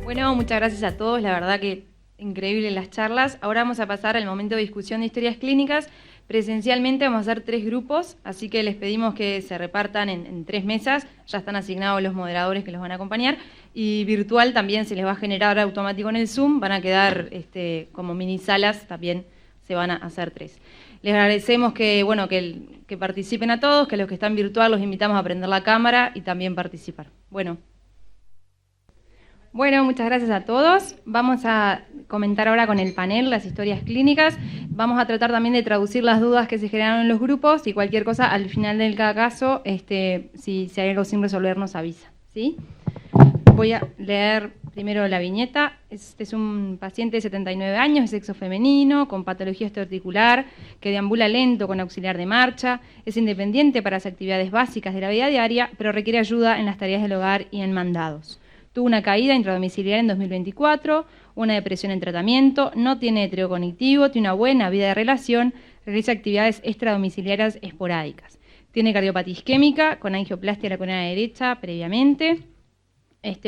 Bueno, muchas gracias a todos, la verdad que increíble las charlas. Ahora vamos a pasar al momento de discusión de historias clínicas. Presencialmente vamos a hacer 3 grupos, así que les pedimos que se repartan en 3 mesas, ya están asignados los moderadores que los van a acompañar, y virtual también se les va a generar automático en el Zoom, van a quedar como mini salas, también se van a hacer 3. Les agradecemos que participen a todos, que los que están virtual los invitamos a prender la cámara y también participar. Bueno, muchas gracias a todos. Vamos a comentar ahora con el panel las historias clínicas. Vamos a tratar también de traducir las dudas que se generaron en los grupos y cualquier cosa al final de cada caso, si hay algo sin resolver nos avisa, ¿sí? Voy a leer primero la viñeta. Este es un paciente de 79 años, de sexo femenino, con patología osteoarticular, que deambula lento con auxiliar de marcha, es independiente para las actividades básicas de la vida diaria, pero requiere ayuda en las tareas del hogar y en mandados. Tuvo una caída intradomiciliaria en 2024, una depresión en tratamiento, no tiene deterioro cognitivo, tiene una buena vida de relación, realiza actividades extradomiciliarias esporádicas. Tiene cardiopatía isquémica con angioplastia de la columna derecha previamente,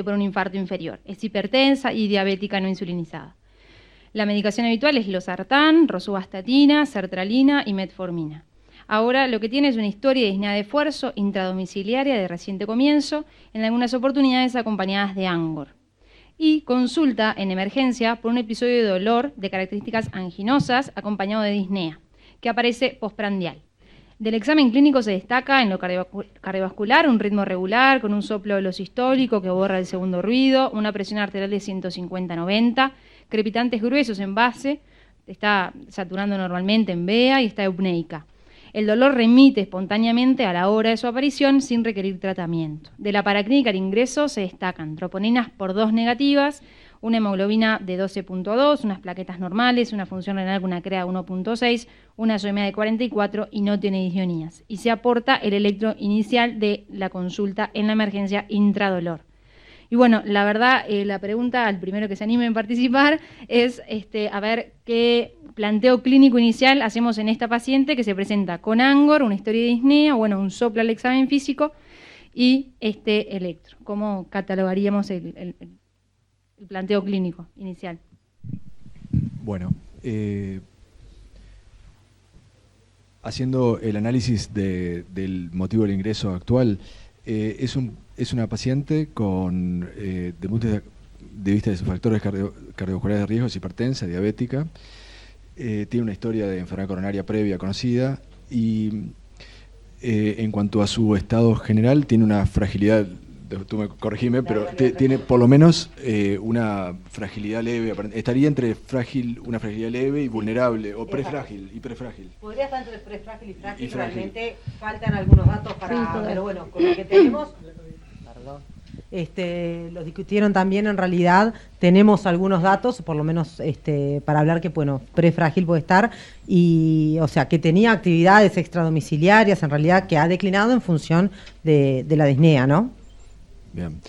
por un infarto inferior. Es hipertensa y diabética no insulinizada. La medicación habitual es losartán, rosuvastatina, sertralina y metformina. Ahora lo que tiene es una historia de disnea de esfuerzo intradomiciliaria de reciente comienzo, en algunas oportunidades acompañadas de ANGOR. Y consulta en emergencia por un episodio de dolor de características anginosas acompañado de disnea, que aparece postprandial. Del examen clínico se destaca en lo cardiovascular un ritmo regular, con un soplo velocistólico que borra el segundo ruido, una presión arterial de 150-90, crepitantes gruesos en base, está saturando normalmente en vea y está eupneica. El dolor remite espontáneamente a la hora de su aparición sin requerir tratamiento. De la paraclínica al ingreso se destacan troponinas por 2 negativas, una hemoglobina de 12.2, unas plaquetas normales, una función renal con una CREA 1.6, una SOEMA de 44 y no tiene disionías. Y se aporta el electro inicial de la consulta en la emergencia intradolor. Y bueno, la verdad, la pregunta al primero que se anime a participar es a ver qué planteo clínico inicial hacemos en esta paciente que se presenta con ANGOR, una historia de disnea, un soplo al examen físico y electro. ¿Cómo catalogaríamos el planteo clínico inicial? Bueno, haciendo el análisis del motivo del ingreso actual, es una paciente con, de punto de vista de sus factores cardiovasculares de riesgo, es hipertensa, diabética, tiene una historia de enfermedad coronaria previa conocida y en cuanto a su estado general tiene una fragilidad, tú me corregime, pero tiene por lo menos una fragilidad leve, estaría entre una fragilidad leve y vulnerable, o prefrágil y prefrágil. Podría estar entre prefrágil y frágil, realmente faltan algunos datos para, pero bueno, con lo que tenemos, los discutieron también, en realidad tenemos algunos datos, por lo menos para hablar que, prefrágil puede estar, y o sea, que tenía actividades extradomiciliarias, en realidad, que ha declinado en función de la disnea, ¿no? Bien.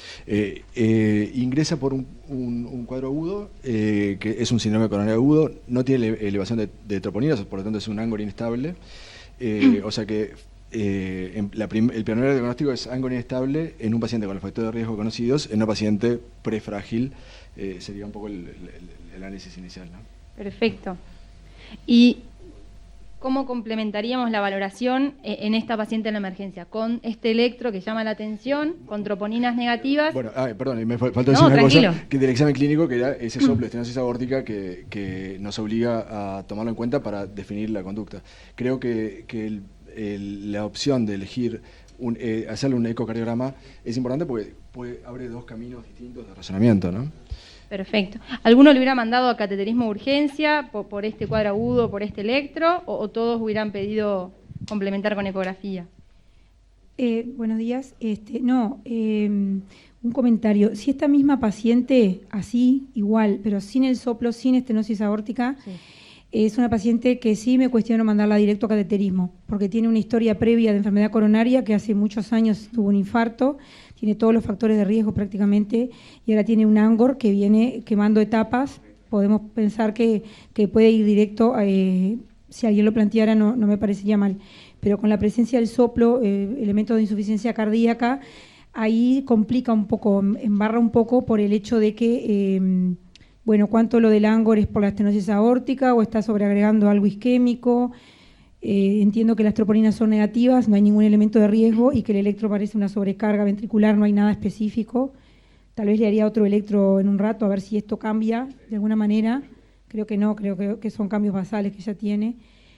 Ingresa por un cuadro agudo, que es un síndrome coronario agudo, no tiene elevación de troponinas, por lo tanto es un ANGOR inestable, o sea que el primer diagnóstico es ANGOR inestable en un paciente con los factores de riesgo conocidos, en una paciente prefrágil, sería un poco el análisis inicial, ¿no? Perfecto. ¿Y cómo complementaríamos la valoración en esta paciente en la emergencia? Con este electro que llama la atención, con troponinas negativas. Bueno, perdón, me faltó decir una cosa, que del examen clínico, que era ese soplo de estenosis aórtica que nos obliga a tomarlo en cuenta para definir la conducta. Creo que la opción de elegir hacerle un ecocardiograma es importante porque abre 2 caminos distintos de razonamiento, ¿no? Perfecto. ¿Alguno le hubiera mandado a cateterismo de urgencia por este cuadro agudo, por este electro, o todos hubieran pedido complementar con ecografía? Buenos días. Un comentario. Si esta misma paciente, así, igual, pero sin el soplo, sin estenosis aórtica, sí, es una paciente que sí me cuestiono mandarla directo a cateterismo, porque tiene una historia previa de enfermedad coronaria, que hace muchos años tuvo un infarto, tiene todos los factores de riesgo prácticamente, y ahora tiene un ANGOR que viene quemando etapas. Podemos pensar que puede ir directo, si alguien lo planteara no me parecería mal, pero con la presencia del soplo, elementos de insuficiencia cardíaca, ahí complica un poco, embarra un poco por el hecho de que, bueno, cuánto lo del Angor es por la estenosis aórtica o está sobreagregando algo isquémico. Entiendo que las troponinas son negativas, no hay ningún elemento de riesgo y que el electro parece una sobrecarga ventricular, no hay nada específico. Tal vez le haría otro electro en un rato a ver si esto cambia de alguna manera. Creo que no, creo que son cambios basales que ya tiene.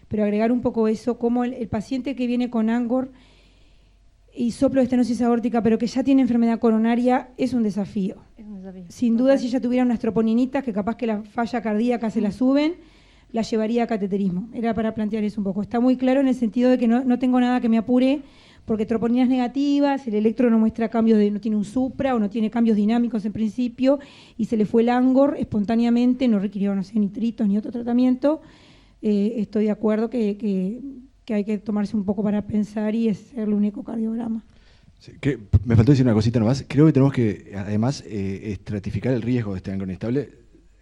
Pero agregar un poco eso, como el paciente que viene con Angor y soplo de estenosis aórtica, pero que ya tiene enfermedad coronaria, es un desafío. Es un desafío. Sin duda, si ella tuviera unas troponinitas, que capaz que la falla cardíaca se la suben, la llevaría a cateterismo. Era para plantear eso un poco. Está muy claro en el sentido de que no tengo nada que me apure, porque troponinas negativas, el electro no muestra cambios, no tiene un supra o no tiene cambios dinámicos en principio, y se le fue el Angor espontáneamente, no requirió, no sé, nitritos ni otro tratamiento. Estoy de acuerdo que hay que tomarse un poco para pensar y hacerle un ecocardiograma. Sí, me faltó decir una cosita nomás. Creo que tenemos que, además, estratificar el riesgo de este ángulo inestable,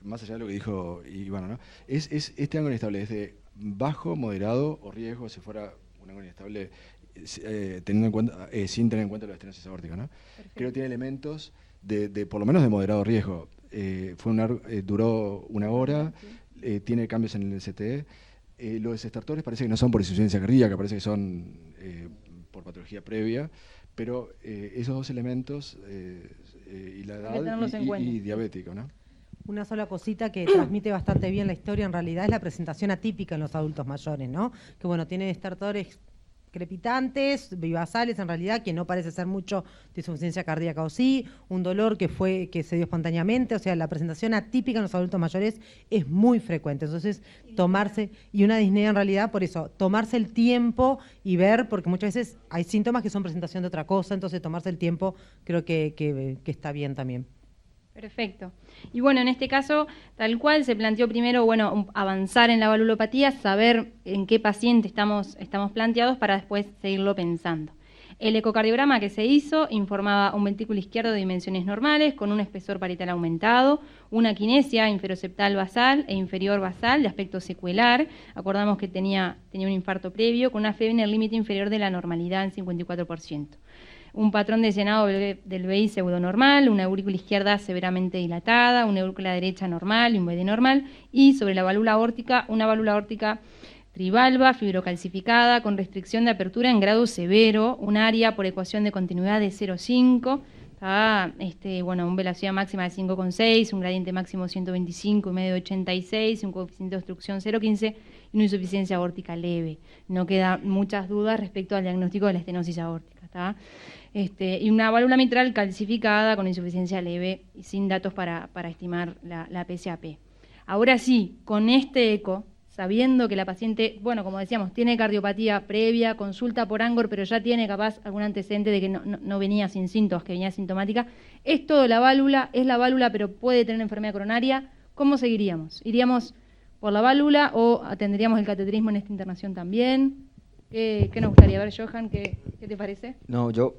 más allá de lo que dijo Ivana, ¿no? Este ángulo inestable es de bajo, moderado o riesgo si fuera un ángulo inestable teniendo en cuenta, sin tener en cuenta la estenosis aórtica, ¿no? Creo que tiene elementos de por lo menos de moderado riesgo. Duró 1 hora, tiene cambios en el CTE. Los estertores parece que no son por insuficiencia cardíaca, parece que son por patología previa, pero esos dos elementos, y la edad y diabético, ¿no? Una sola cosita que transmite bastante bien la historia en realidad es la presentación atípica en los adultos mayores, ¿no? Que bueno, tiene estertores crepitantes, vivasales en realidad, que no parece ser mucho de insuficiencia cardíaca o sí, un dolor que se dio espontáneamente, o sea, la presentación atípica en los adultos mayores es muy frecuente, entonces y una disnea en realidad, por eso, tomarse el tiempo y ver, porque muchas veces hay síntomas que son presentación de otra cosa, entonces tomarse el tiempo creo que está bien también. Perfecto. Y bueno, en este caso, tal cual, se planteó primero, bueno, avanzar en la valvulopatía, saber en qué paciente estamos planteados para después seguirlo pensando. El ecocardiograma que se hizo informaba un ventrículo izquierdo de dimensiones normales, con un espesor parietal aumentado, una quinesia inferoseptal basal e inferior basal de aspecto secuelar. Acordamos que tenía un infarto previo, con una FEB en el límite inferior de la normalidad en 54%. Un patrón de llenado del BI pseudonormal, una aurícula izquierda severamente dilatada, una aurícula derecha normal y un BD normal, y sobre la válvula aórtica, una válvula aórtica trivalva, fibrocalcificada, con restricción de apertura en grado severo, un área por ecuación de continuidad de 0,5, una velocidad máxima de 5,6, un gradiente máximo 125 y medio de 86, un coeficiente de obstrucción 0,15 y una insuficiencia aórtica leve. No quedan muchas dudas respecto al diagnóstico de la estenosis aórtica, ¿está? Y una válvula mitral calcificada con insuficiencia leve y sin datos para estimar la PSAP. Ahora sí, con este eco, sabiendo que la paciente, bueno, como decíamos, tiene cardiopatía previa, consulta por Angor, pero ya tiene capaz algún antecedente de que no venía sin síntomas, que venía asintomática, es todo la válvula, pero puede tener enfermedad coronaria, ¿cómo seguiríamos? ¿Iríamos por la válvula o atenderíamos el cateterismo en esta internación también? ¿Qué nos gustaría ver, Johan? ¿Qué te parece? No, yo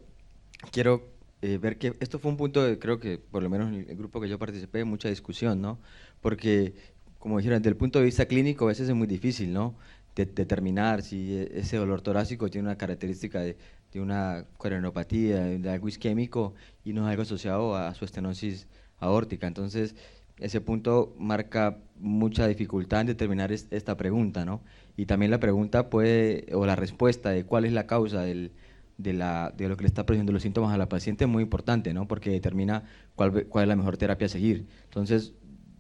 quiero ver que esto fue un punto de, creo que por lo menos en el grupo que yo participé, mucha discusión, ¿no? Porque, como dijeron, desde el punto de vista clínico a veces es muy difícil, ¿no? Determinar si ese dolor torácico tiene una característica de una coronopatía, de algo isquémico y no es algo asociado a su estenosis aórtica. Entonces, ese punto marca mucha dificultad en determinar esta pregunta, ¿no? Y también la pregunta o la respuesta de cuál es la causa de lo que le está produciendo los síntomas a la paciente es muy importante, ¿no? Porque determina cuál es la mejor terapia a seguir. Entonces,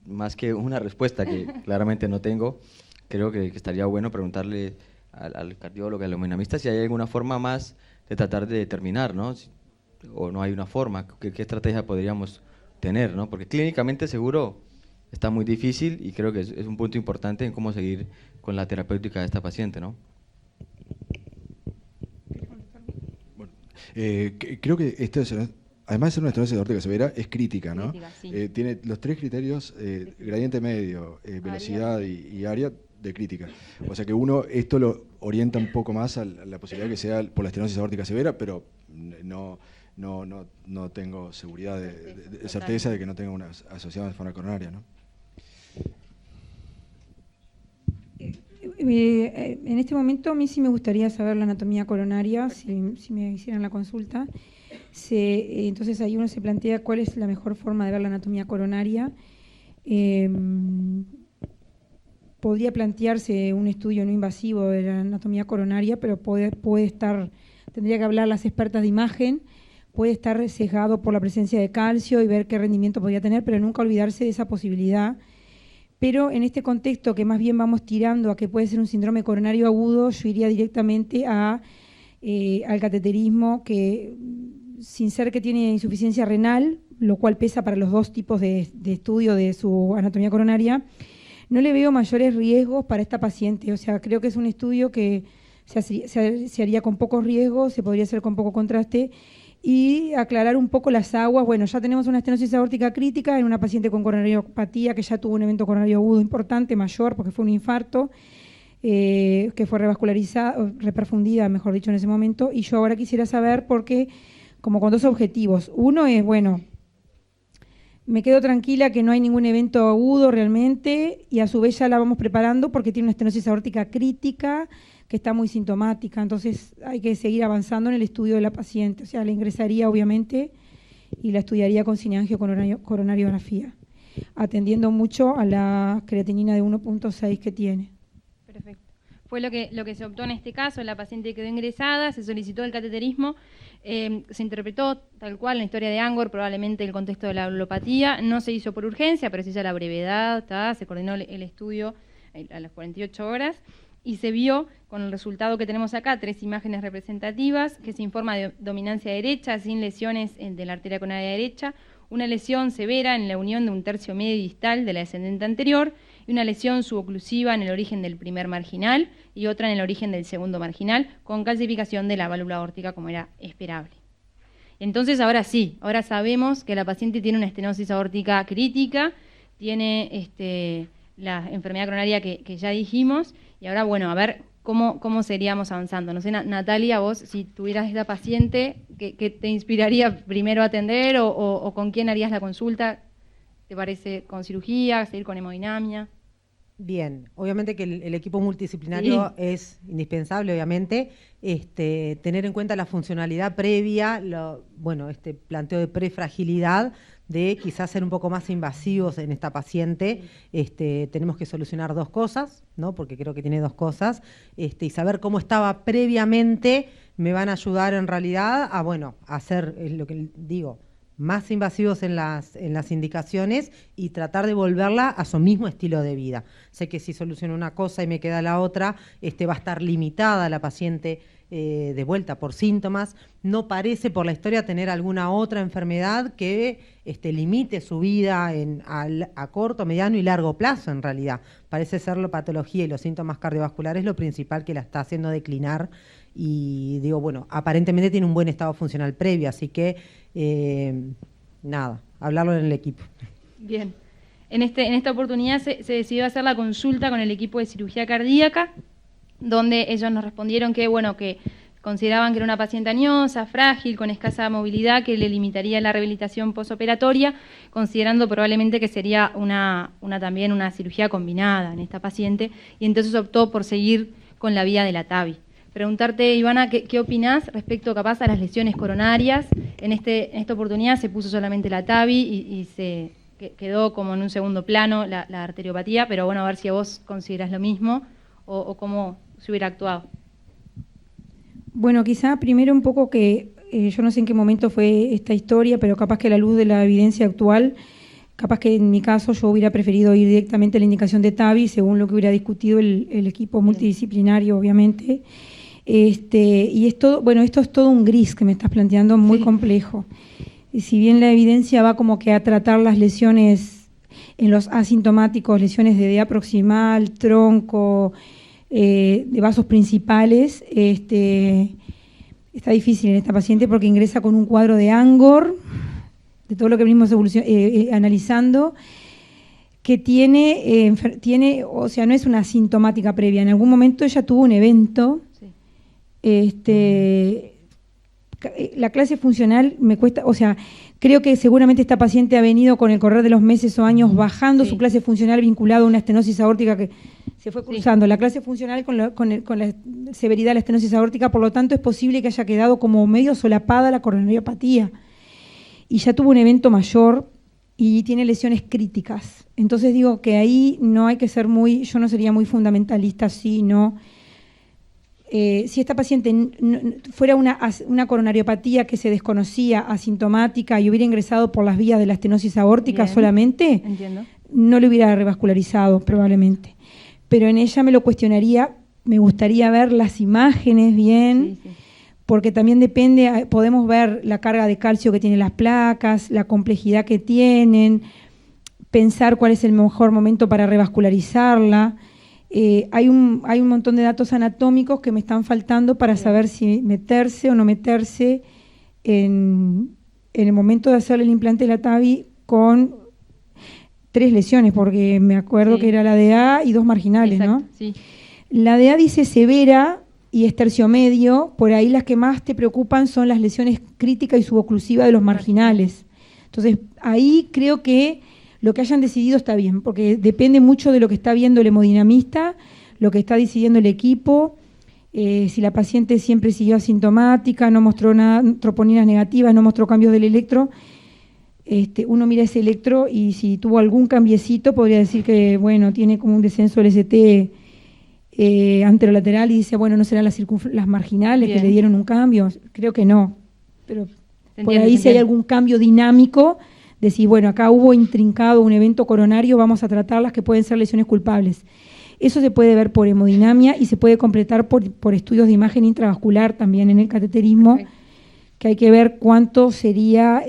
más que una respuesta que claramente no tengo, creo que estaría bueno preguntarle al cardiólogo, al hemodinamista, si hay alguna forma más de tratar de determinar, ¿no? O no hay una forma, ¿qué estrategia podríamos tener, ¿no? Porque clínicamente seguro está muy difícil y creo que es un punto importante en cómo seguir con la terapéutica de esta paciente, ¿no? Creo que además de ser una estenosis aórtica severa, es crítica, ¿no? Crítica, sí. Tiene los 3 criterios, gradiente medio, velocidad y área de crítica. O sea que esto lo orienta un poco más a la posibilidad de que sea por la estenosis aórtica severa, pero no tengo seguridad certeza de que no tenga una asociación de enfermedad coronaria, ¿no? En este momento a mí sí me gustaría saber la anatomía coronaria, si me hicieran la consulta. Entonces ahí uno se plantea cuál es la mejor forma de ver la anatomía coronaria. Podría plantearse un estudio no invasivo de la anatomía coronaria, pero tendría que hablar las expertas de imagen, puede estar sesgado por la presencia de calcio y ver qué rendimiento podría tener, pero nunca olvidarse de esa posibilidad. Pero en este contexto que más bien vamos tirando a que puede ser un síndrome coronario agudo, yo iría directamente al cateterismo, que sin ser que tiene insuficiencia renal, lo cual pesa para los dos tipos de estudio de su anatomía coronaria, no le veo mayores riesgos para esta paciente. O sea, creo que es un estudio que se haría con pocos riesgos, se podría hacer con poco contraste, y aclarar un poco las aguas. Bueno, ya tenemos una estenosis aórtica crítica en una paciente con coronariopatía que ya tuvo un evento coronario agudo importante, mayor, porque fue un infarto, que fue revascularizada, reperfundida, mejor dicho, en ese momento. Y yo ahora quisiera saber, porque como con dos objetivos. Uno es, bueno, me quedo tranquila que no hay ningún evento agudo realmente, y a su vez ya la vamos preparando porque tiene una estenosis aórtica crítica que está muy sintomática, entonces hay que seguir avanzando en el estudio de la paciente. O sea, la ingresaría obviamente y la estudiaría con cineangio-coronariografía, atendiendo mucho a la creatinina de 1.6 que tiene. Perfecto. Fue lo que se optó en este caso. La paciente quedó ingresada, se solicitó el cateterismo, se interpretó tal cual en la historia de Angor, probablemente el contexto de la valvulopatía, no se hizo por urgencia, pero se hizo la brevedad, se coordinó el estudio a las 48 horas, y se vio con el resultado que tenemos acá, 3 imágenes representativas, que se informa de dominancia derecha, sin lesiones de la arteria coronaria derecha, una lesión severa en la unión de un tercio medio y distal de la descendente anterior, y una lesión suboclusiva en el origen del primer marginal y otra en el origen del segundo marginal, con calcificación de la válvula aórtica como era esperable. Entonces ahora sí, ahora sabemos que la paciente tiene una estenosis aórtica crítica, tiene la enfermedad coronaria que ya dijimos, y ahora, bueno, a ver cómo seguiríamos avanzando. No sé, Natalia, vos, si tuvieras esta paciente, ¿qué te inspiraría primero a atender o con quién harías la consulta? ¿Te parece con cirugía, seguir con hemodinamia? Bien, obviamente que el equipo multidisciplinario es indispensable, obviamente, tener en cuenta la funcionalidad previa, este planteo de prefragilidad, de quizás ser un poco más invasivos en esta paciente. Tenemos que solucionar 2 cosas, ¿no? Porque creo que tiene 2 cosas, y saber cómo estaba previamente me van a ayudar en realidad a hacer lo que digo, más invasivos en las indicaciones y tratar de volverla a su mismo estilo de vida. Sé que si soluciono una cosa y me queda la otra, va a estar limitada la paciente de vuelta por síntomas. No parece por la historia tener alguna otra enfermedad que limite su vida a corto, mediano y largo plazo en realidad. Parece ser la patología y los síntomas cardiovasculares lo principal que la está haciendo declinar, y digo, bueno, aparentemente tiene un buen estado funcional previo, así que hablarlo en el equipo. Bien. En esta oportunidad se decidió hacer la consulta con el equipo de cirugía cardíaca, donde ellos nos respondieron que consideraban que era una paciente añosa, frágil, con escasa movilidad, que le limitaría la rehabilitación posoperatoria, considerando probablemente que sería también una cirugía combinada en esta paciente, y entonces optó por seguir con la vía de la TAVI. Preguntarte, Ivana, ¿qué opinás respecto capaz a las lesiones coronarias? En esta oportunidad se puso solamente la TAVI y se quedó como en un segundo plano la arteriopatía, pero bueno, a ver si vos considerás lo mismo o cómo se hubiera actuado. Bueno, quizá primero un poco que yo no sé en qué momento fue esta historia, pero capaz que a la luz de la evidencia actual, capaz que en mi caso yo hubiera preferido ir directamente a la indicación de TAVI, según lo que hubiera discutido el equipo multidisciplinario, obviamente. Y esto es todo un gris que me estás planteando, muy complejo. Y si bien la evidencia va como que a tratar las lesiones en los asintomáticos, lesiones de DEA proximal, tronco, de vasos principales, está difícil en esta paciente porque ingresa con un cuadro de Angor, de todo lo que venimos analizando, que tiene, o sea, no es una sintomática previa. En algún momento ella tuvo un evento. La clase funcional me cuesta, o sea, Creo que seguramente esta paciente ha venido con el correr de los meses o años bajando Sí. su clase funcional vinculada a una estenosis aórtica que se fue cruzando. La clase funcional con la severidad de la estenosis aórtica, por lo tanto es posible que haya quedado como medio solapada la coronariopatía. Y ya tuvo un evento mayor y tiene lesiones críticas. Entonces digo que ahí no hay que ser yo no sería muy fundamentalista, sí, no. Si esta paciente fuera una coronariopatía que se desconocía, asintomática y hubiera ingresado por las vías de la estenosis aórtica Bien. solamente, Entiendo. no lo hubiera revascularizado probablemente. Pero en ella me lo cuestionaría, me gustaría ver las imágenes bien, Sí, sí. porque también depende, podemos ver la carga de calcio que tienen las placas, la complejidad que tienen, pensar cuál es el mejor momento para revascularizarla. Hay un montón de datos anatómicos que me están faltando para saber si meterse o no meterse en el momento de hacerle el implante de la TAVI con 3 lesiones, porque me acuerdo Sí. que era la de A y 2 marginales, Exacto, ¿no? sí. La de A dice severa y es tercio medio, por ahí las que más te preocupan son las lesiones críticas y suboclusivas de los marginales. Entonces, ahí creo que lo que hayan decidido está bien, porque depende mucho de lo que está viendo el hemodinamista, lo que está decidiendo el equipo, si la paciente siempre siguió asintomática, no mostró nada, troponinas negativas, no mostró cambios del electro. Uno mira ese electro y si tuvo algún cambiecito, podría decir que, bueno, tiene como un descenso del ST anterolateral y dice, bueno, no serán las marginales Bien. que le dieron un cambio. Creo que no, pero Se por entiende, ahí se si hay entiende. algún cambio dinámico, decir, bueno, acá hubo intrincado un evento coronario, vamos a tratar las que pueden ser lesiones culpables. Eso se puede ver por hemodinamia y se puede completar por estudios de imagen intravascular también en el cateterismo, Perfecto. que hay que ver cuánto sería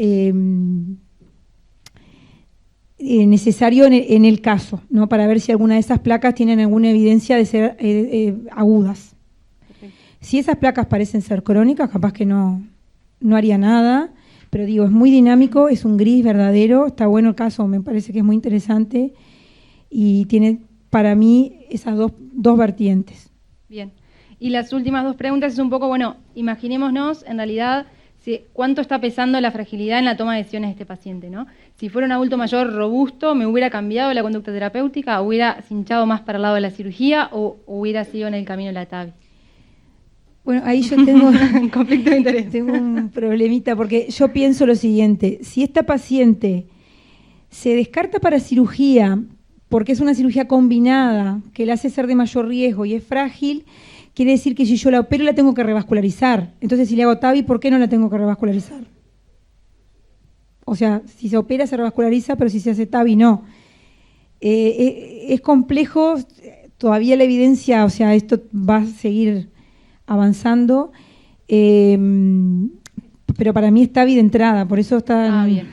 necesario en el caso, ¿no? Para ver si alguna de esas placas tienen alguna evidencia de ser agudas. Perfecto. Si esas placas parecen ser crónicas, capaz que no haría nada, pero digo, es muy dinámico, es un gris verdadero, está bueno el caso, me parece que es muy interesante y tiene para mí esas dos vertientes. Bien. Y las últimas 2 preguntas es un poco, bueno, imaginémonos en realidad cuánto está pesando la fragilidad en la toma de decisiones de este paciente, ¿no? Si fuera un adulto mayor robusto, ¿me hubiera cambiado la conducta terapéutica? ¿Hubiera hinchado más para el lado de la cirugía o hubiera sido en el camino de la TAVI? Bueno, ahí yo tengo Conflicto de interés. tengo un problemita porque yo pienso lo siguiente, si esta paciente se descarta para cirugía porque es una cirugía combinada que la hace ser de mayor riesgo y es frágil, quiere decir que si yo la opero la tengo que revascularizar. Entonces, si le hago TAVI, ¿por qué no la tengo que revascularizar? O sea, si se opera se revasculariza, pero si se hace TAVI no. Es complejo, todavía la evidencia, o sea, esto va a seguir avanzando, pero para mí es TAVI de entrada, por eso está... Bien.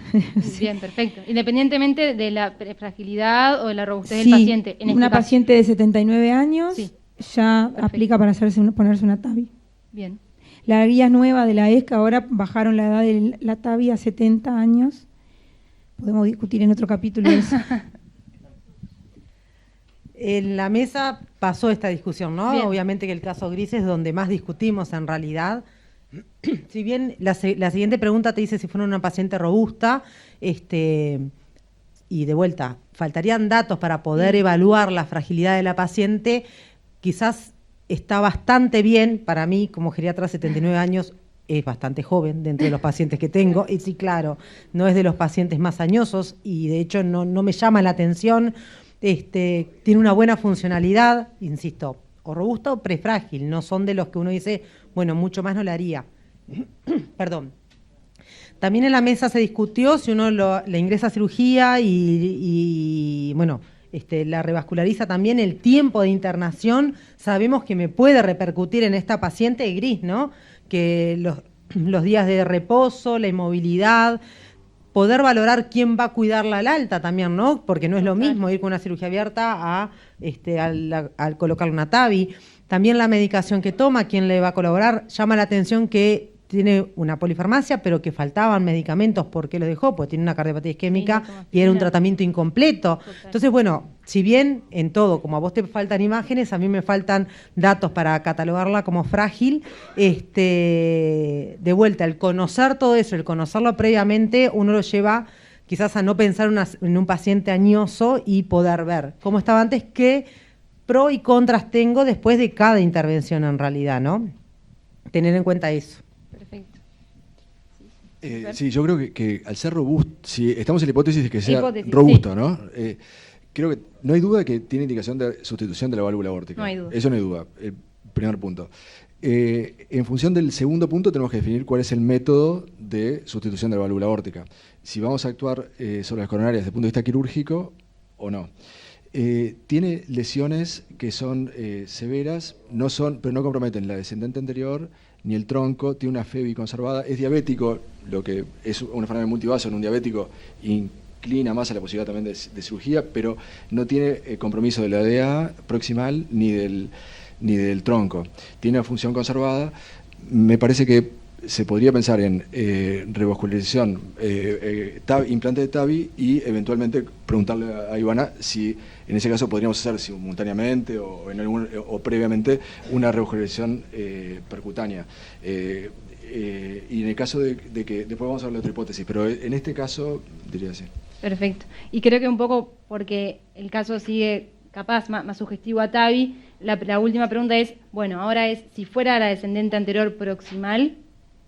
Bien, perfecto. Independientemente de la fragilidad o de la robustez Sí, del paciente. En una este caso. paciente de 79 años Sí. ya Perfecto. aplica para ponerse una TAVI. Bien. La guía nueva de la ESCA ahora bajaron la edad de la TAVI a 70 años. Podemos discutir en otro capítulo eso. En la mesa pasó esta discusión, ¿no? Bien. Obviamente que el caso gris es donde más discutimos en realidad. Si bien la siguiente pregunta te dice si fuera una paciente robusta, y de vuelta, faltarían datos para poder evaluar la fragilidad de la paciente, quizás está bastante bien, para mí como geriatra 79 años, es bastante joven de entre los pacientes que tengo, y sí, claro, no es de los pacientes más añosos y de hecho no me llama la atención, tiene una buena funcionalidad, insisto, o robusta o prefrágil, no son de los que uno dice, bueno, mucho más no le haría. Perdón. También en la mesa se discutió si uno le ingresa a cirugía y bueno, la revasculariza también, el tiempo de internación, sabemos que me puede repercutir en esta paciente gris, ¿no? Que los días de reposo, la inmovilidad, poder valorar quién va a cuidarla al alta también, ¿no? Porque no es lo mismo ir con una cirugía abierta al colocarle una TAVI. También la medicación que toma, quién le va a colaborar. Llama la atención que tiene una polifarmacia, pero que faltaban medicamentos. ¿Por qué lo dejó? Pues tiene una cardiopatía isquémica y era un tratamiento incompleto. Total. Entonces, bueno, si bien en todo, como a vos te faltan imágenes, a mí me faltan datos para catalogarla como frágil, de vuelta, el conocer todo eso, el conocerlo previamente, uno lo lleva quizás a no pensar en un paciente añoso y poder ver cómo estaba antes, qué pro y contras tengo después de cada intervención en realidad, ¿no? Tener en cuenta eso. Perfecto. Sí, yo creo que al ser robusto, si estamos en la hipótesis de que sea Hipótesis, robusto, sí. ¿no? Creo que no hay duda que tiene indicación de sustitución de la válvula aórtica. No hay duda. Eso no hay duda, el primer punto. En función del segundo punto tenemos que definir cuál es el método de sustitución de la válvula aórtica. Si vamos a actuar sobre las coronarias desde el punto de vista quirúrgico o no. Tiene lesiones que son severas, pero no comprometen la descendente anterior ni el tronco, tiene una FEBI conservada, es diabético, lo que es una enfermedad multivaso en un diabético inclina más a la posibilidad también de cirugía, pero no tiene compromiso de la DA proximal ni del tronco. Tiene una función conservada. Me parece que se podría pensar en revascularización, implante de TAVI y eventualmente preguntarle a Ivana si en ese caso podríamos hacer simultáneamente o previamente una revascularización percutánea. Y en el caso de que después vamos a ver la otra hipótesis, pero en este caso diría así. Perfecto. Y creo que un poco porque el caso sigue capaz más sugestivo a TAVI, la última pregunta es, bueno, ahora es, si fuera la descendente anterior proximal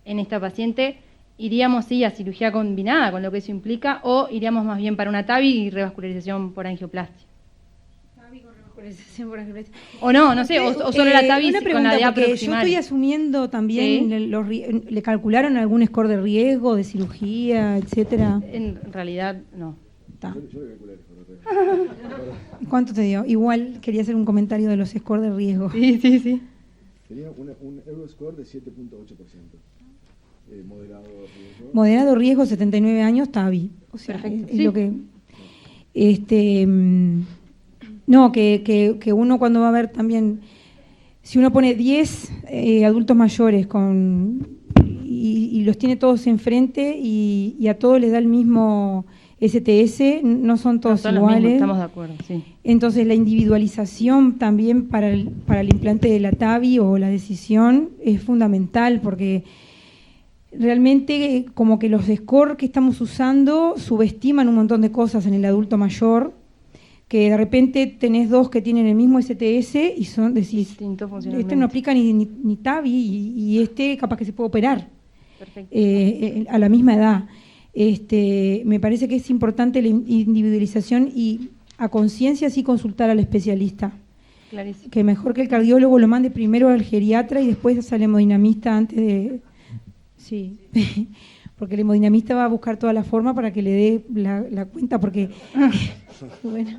en esta paciente, ¿iríamos sí a cirugía combinada con lo que eso implica o iríamos más bien para una TAVI y revascularización por angioplastia? TAVI con revascularización por angioplastia. O no sé, o solo la TAVI una con pregunta, la DA porque proximal. yo estoy asumiendo también, Sí. ¿le calcularon algún score de riesgo, de cirugía, etcétera? En realidad, no. Está. ¿Cuánto te dio? Igual quería hacer un comentario de los scores de riesgo. Sí. Sería un Euroscore de 7.8%. Moderado riesgo. Moderado riesgo, 79 años, TAVI. O sea, Perfecto. es Sí. lo que... no, que uno cuando va a ver también, si uno pone 10 adultos mayores y los tiene todos enfrente y a todos les da el mismo STS, no son todos Son los iguales. mismos, estamos de acuerdo, sí. Entonces la individualización también para el implante de la TAVI o la decisión es fundamental porque realmente como que los scores que estamos usando subestiman un montón de cosas en el adulto mayor, que de repente tenés dos que tienen el mismo STS y decís, Distinto funcionalmente. este no aplica ni TAVI y este capaz que se puede operar Perfecto. a la misma edad. Me parece que es importante la individualización y a conciencia sí consultar al especialista. Clarísimo. Que mejor que el cardiólogo lo mande primero al geriatra y después al hemodinamista antes de... Sí, porque el hemodinamista va a buscar toda la forma para que le dé la cuenta, porque... bueno,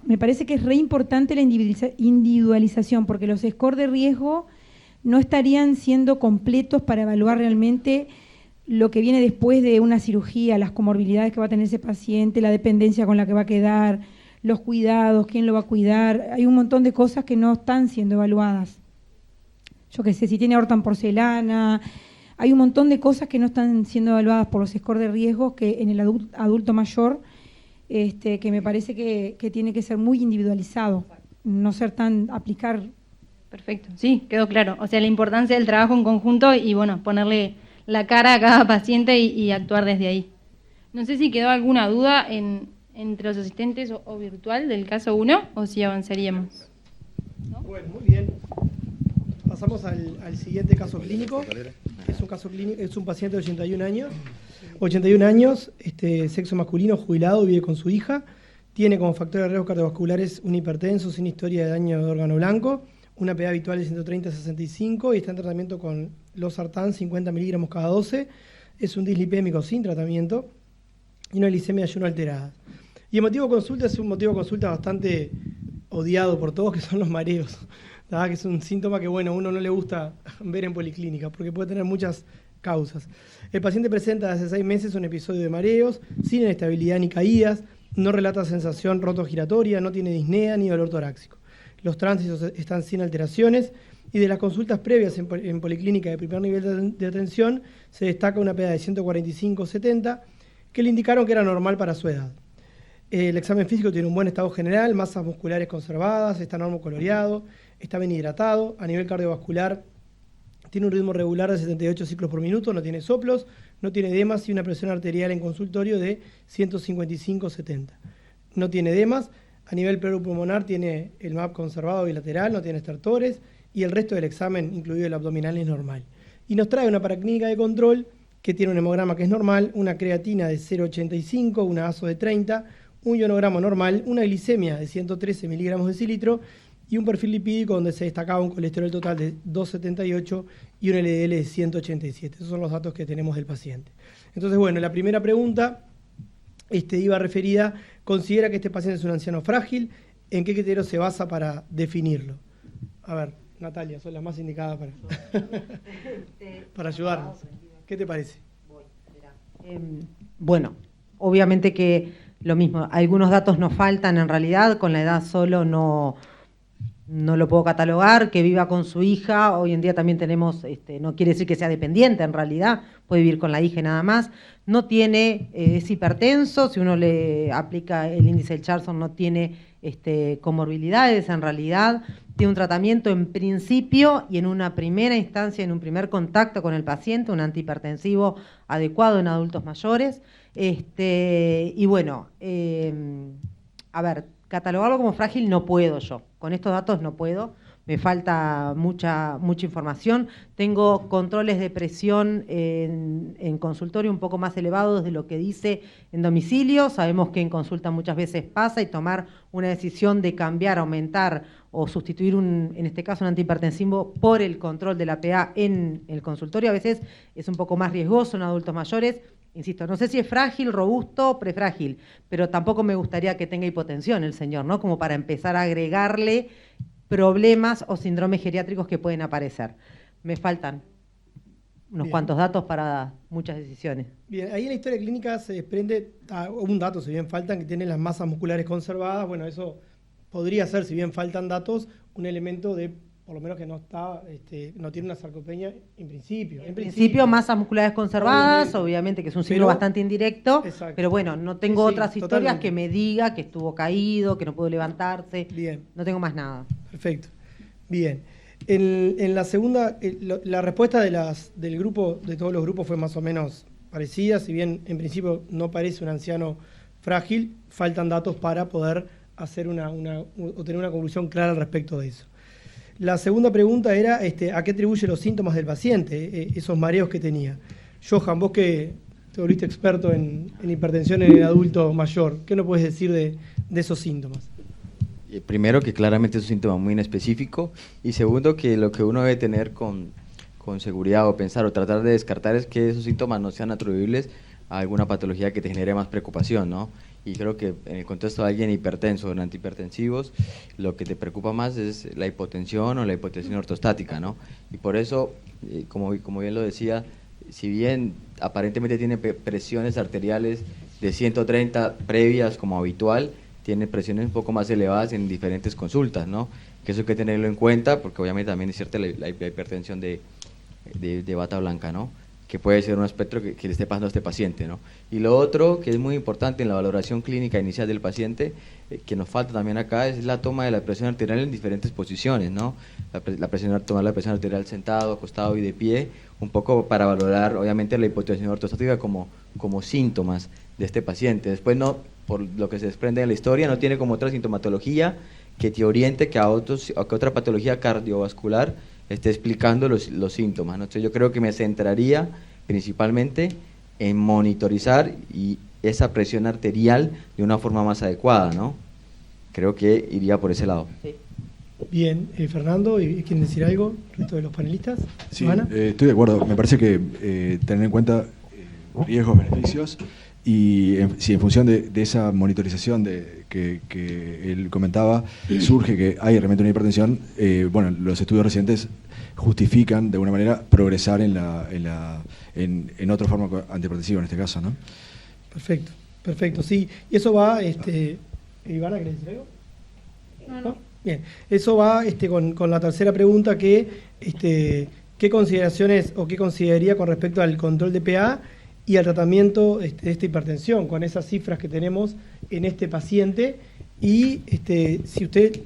me parece que es re importante la individualización, porque los scores de riesgo no estarían siendo completos para evaluar realmente lo que viene después de una cirugía, las comorbilidades que va a tener ese paciente, la dependencia con la que va a quedar, los cuidados, quién lo va a cuidar. Hay un montón de cosas que no están siendo evaluadas. Yo qué sé, si tiene aorta en porcelana, hay un montón de cosas que no están siendo evaluadas por los scores de riesgo que en el adulto mayor, que me parece que tiene que ser muy individualizado, no ser tan aplicar. Perfecto, sí, quedó claro. O sea, la importancia del trabajo en conjunto y, bueno, ponerle la cara a cada paciente y actuar desde ahí. No sé si quedó alguna duda entre los asistentes o virtual del caso 1 o si avanzaríamos. ¿No? Bueno, muy bien. Pasamos al siguiente caso clínico. Es un caso clínico, es un paciente de 81 años. 81 años, sexo masculino, jubilado, vive con su hija. Tiene como factor de riesgo cardiovasculares un hipertenso sin historia de daño de órgano blanco, una PA habitual de 130/65 y está en tratamiento con losartán 50 miligramos cada 12. Es un dislipémico sin tratamiento y una glicemia de ayuno alterada. Y el motivo de consulta es un motivo de consulta bastante odiado por todos, que son los mareos. ¿Verdad? Que es un síntoma que, bueno, a uno no le gusta ver en policlínica porque puede tener muchas causas. El paciente presenta hace 6 meses un episodio de mareos, sin inestabilidad ni caídas, no relata sensación rotogiratoria, no tiene disnea ni dolor torácico. Los tránsitos están sin alteraciones Y de las consultas previas en policlínica de primer nivel de atención, se destaca una PA de 145/70, que le indicaron que era normal para su edad. El examen físico tiene un buen estado general, masas musculares conservadas, está normocoloreado, está bien hidratado. A nivel cardiovascular, tiene un ritmo regular de 78 ciclos por minuto, no tiene soplos, no tiene edemas y una presión arterial en consultorio de 155/70. No tiene edemas. A nivel pleuropulmonar tiene el MAP conservado bilateral, no tiene estertores, y el resto del examen, incluido el abdominal, es normal. Y nos trae una paraclínica de control que tiene un hemograma que es normal, una creatina de 0,85, una ASO de 30, un ionograma normal, una glicemia de 113 miligramos de decilitro y un perfil lipídico donde se destacaba un colesterol total de 278 y un LDL de 187. Esos son los datos que tenemos del paciente. Entonces, bueno, la primera pregunta iba referida, ¿considera que este paciente es un anciano frágil? ¿En qué criterio se basa para definirlo? A ver, Natalia, sos la más indicada para ayudarnos. ¿Qué te parece? Bueno, obviamente que lo mismo, algunos datos nos faltan en realidad, con la edad solo no lo puedo catalogar, que viva con su hija, hoy en día también tenemos, no quiere decir que sea dependiente en realidad, puede vivir con la hija y nada más, no tiene, es hipertenso, si uno le aplica el índice del Charson no tiene comorbilidades en realidad, tiene un tratamiento en principio y en una primera instancia, en un primer contacto con el paciente, un antihipertensivo adecuado en adultos mayores, y bueno, a ver, catalogarlo como frágil no puedo yo, con estos datos no puedo, me falta mucha información. Tengo controles de presión en consultorio un poco más elevados de lo que dice en domicilio, sabemos que en consulta muchas veces pasa y tomar una decisión de cambiar, aumentar o sustituir en este caso un antihipertensivo por el control de la PA en el consultorio a veces es un poco más riesgoso en adultos mayores. Insisto, no sé si es frágil, robusto o prefrágil, pero tampoco me gustaría que tenga hipotensión el señor, ¿no? Como para empezar a agregarle problemas o síndromes geriátricos que pueden aparecer. Me faltan unos cuantos datos para muchas decisiones. Bien, ahí en la historia clínica se desprende un dato, si bien faltan, que tienen las masas musculares conservadas. Bueno, eso podría ser, si bien faltan datos, un elemento de, por lo menos que no está, no tiene una sarcopenia en principio. En principio, masas musculares conservadas, obviamente que es un signo bastante indirecto, exacto. Pero bueno, no tengo otras historias totalmente. Que me diga que estuvo caído, que no pudo levantarse. Bien. No tengo más nada. Perfecto. Bien. En la segunda, la respuesta del grupo, de todos los grupos, fue más o menos parecida. Si bien en principio no parece un anciano frágil, faltan datos para poder hacer o tener una conclusión clara al respecto de eso. La segunda pregunta era ¿a qué atribuye los síntomas del paciente, esos mareos que tenía? Johan, vos que te volviste experto en hipertensión en el adulto mayor, ¿qué nos puedes decir de esos síntomas? Primero, que claramente es un síntoma muy inespecífico, y segundo, que lo que uno debe tener con seguridad o pensar o tratar de descartar es que esos síntomas no sean atribuibles a alguna patología que te genere más preocupación, ¿no? Y creo que en el contexto de alguien hipertenso o en antihipertensivos, lo que te preocupa más es la hipotensión o la hipotensión ortostática, ¿no? Y por eso, como bien lo decía, si bien aparentemente tiene presiones arteriales de 130 previas como habitual, tiene presiones un poco más elevadas en diferentes consultas, ¿no? Que eso hay que tenerlo en cuenta, porque obviamente también es cierta la hipertensión de bata blanca, ¿no? Que puede ser un aspecto que le esté pasando a este paciente, ¿no? Y lo otro que es muy importante en la valoración clínica inicial del paciente, que nos falta también acá, es la toma de la presión arterial en diferentes posiciones, ¿no? Tomar la presión arterial sentado, acostado y de pie, un poco para valorar obviamente la hipotensión ortostática como síntomas de este paciente. Después, no, por lo que se desprende de la historia, no tiene como otra sintomatología que te oriente que a otra patología cardiovascular esté explicando los síntomas, ¿no? Entonces yo creo que me centraría principalmente en monitorizar y esa presión arterial de una forma más adecuada, ¿no? Creo que iría por ese lado. Sí. Bien, Fernando, ¿y quieren decir algo? ¿El resto de los panelistas? Sí, estoy de acuerdo. Me parece que tener en cuenta riesgos, beneficios, y si en función de esa monitorización que él comentaba, surge que hay realmente una hipertensión, bueno, los estudios recientes justifican de alguna manera progresar en otro fármaco antihipertensivo en este caso, ¿no? Perfecto, sí. Y eso va, Ivana, ¿querés decir algo? No. Bien, eso va con la tercera pregunta que ¿qué consideraciones o qué consideraría con respecto al control de PA y al tratamiento de esta hipertensión, con esas cifras que tenemos en este paciente? Y si usted,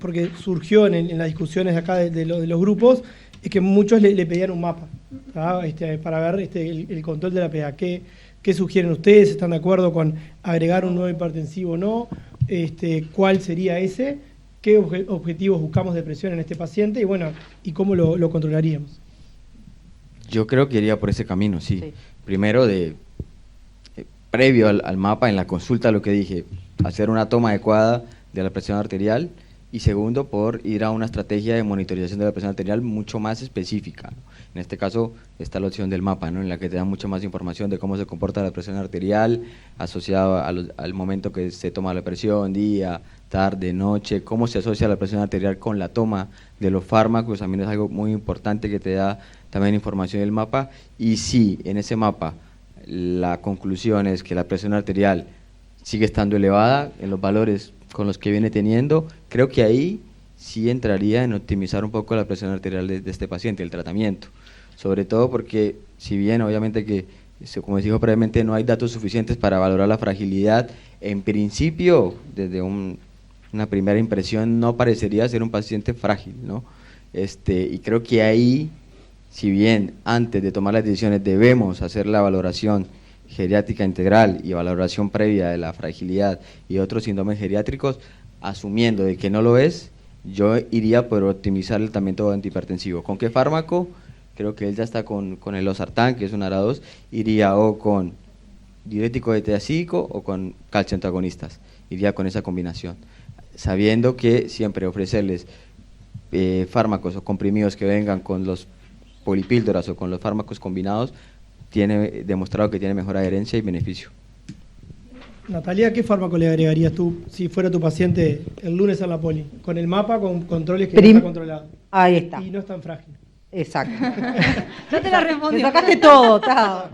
porque surgió en las discusiones de acá de los grupos, es que muchos le pedían un mapa, para ver el control de la PA. ¿Qué sugieren ustedes? ¿Están de acuerdo con agregar un nuevo hipertensivo o no? ¿Cuál sería ese? ¿Qué objetivos buscamos de presión en este paciente? Y bueno, ¿y cómo lo controlaríamos? Yo creo que iría por ese camino, sí. Primero, previo al mapa, en la consulta, lo que dije, hacer una toma adecuada de la presión arterial, y segundo, por ir a una estrategia de monitorización de la presión arterial mucho más específica, ¿no? En este caso está la opción del mapa, ¿no? En la que te da mucha más información de cómo se comporta la presión arterial asociado al momento que se toma la presión, día, tarde, noche, cómo se asocia la presión arterial con la toma de los fármacos, también es algo muy importante que te da también información del mapa. Y si en ese mapa la conclusión es que la presión arterial sigue estando elevada en los valores con los que viene teniendo, creo que ahí sí entraría en optimizar un poco la presión arterial de este paciente, el tratamiento, sobre todo porque si bien obviamente que, como les dijo previamente, no hay datos suficientes para valorar la fragilidad, en principio, desde una primera impresión, no parecería ser un paciente frágil, ¿no? Y creo que ahí, si bien antes de tomar las decisiones debemos hacer la valoración geriátrica integral y valoración previa de la fragilidad y otros síndromes geriátricos, asumiendo de que no lo es, yo iría por optimizar el tratamiento antihipertensivo. ¿Con qué fármaco? Creo que él ya está con el losartán, que es un ARA2, iría o con diurético dietiazídico o con calcio antagonistas, iría con esa combinación, sabiendo que siempre ofrecerles fármacos o comprimidos que vengan con los polipíldoras o con los fármacos combinados, tiene demostrado que tiene mejor adherencia y beneficio. Natalia, ¿qué fármaco le agregarías tú si fuera tu paciente el lunes a la poli? Con el mapa, con controles que no está controlado. Ahí está. Y no es tan frágil. Exacto. Yo te la respondí. Me sacaste todo, Tao.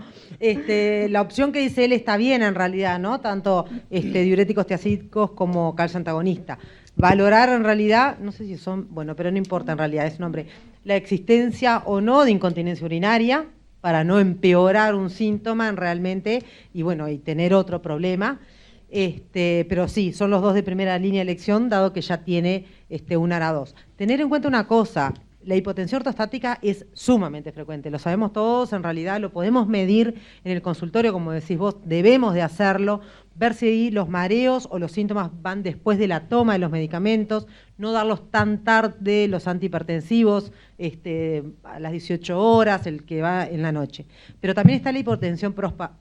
La opción que dice él está bien en realidad, ¿no? Tanto diuréticos tiazídicos como calcio antagonista. Valorar en realidad, no sé si son, bueno, pero no importa en realidad, es un nombre, la existencia o no de incontinencia urinaria, para no empeorar un síntoma realmente y bueno, y tener otro problema. Pero sí, son los dos de primera línea de elección, dado que ya tiene un ARA2. Tener en cuenta una cosa, la hipotensión ortostática es sumamente frecuente, lo sabemos todos, en realidad lo podemos medir en el consultorio, como decís vos, debemos de hacerlo, ver si los mareos o los síntomas van después de la toma de los medicamentos, no darlos tan tarde, los antihipertensivos, a las 18 horas, el que va en la noche. Pero también está la hipertensión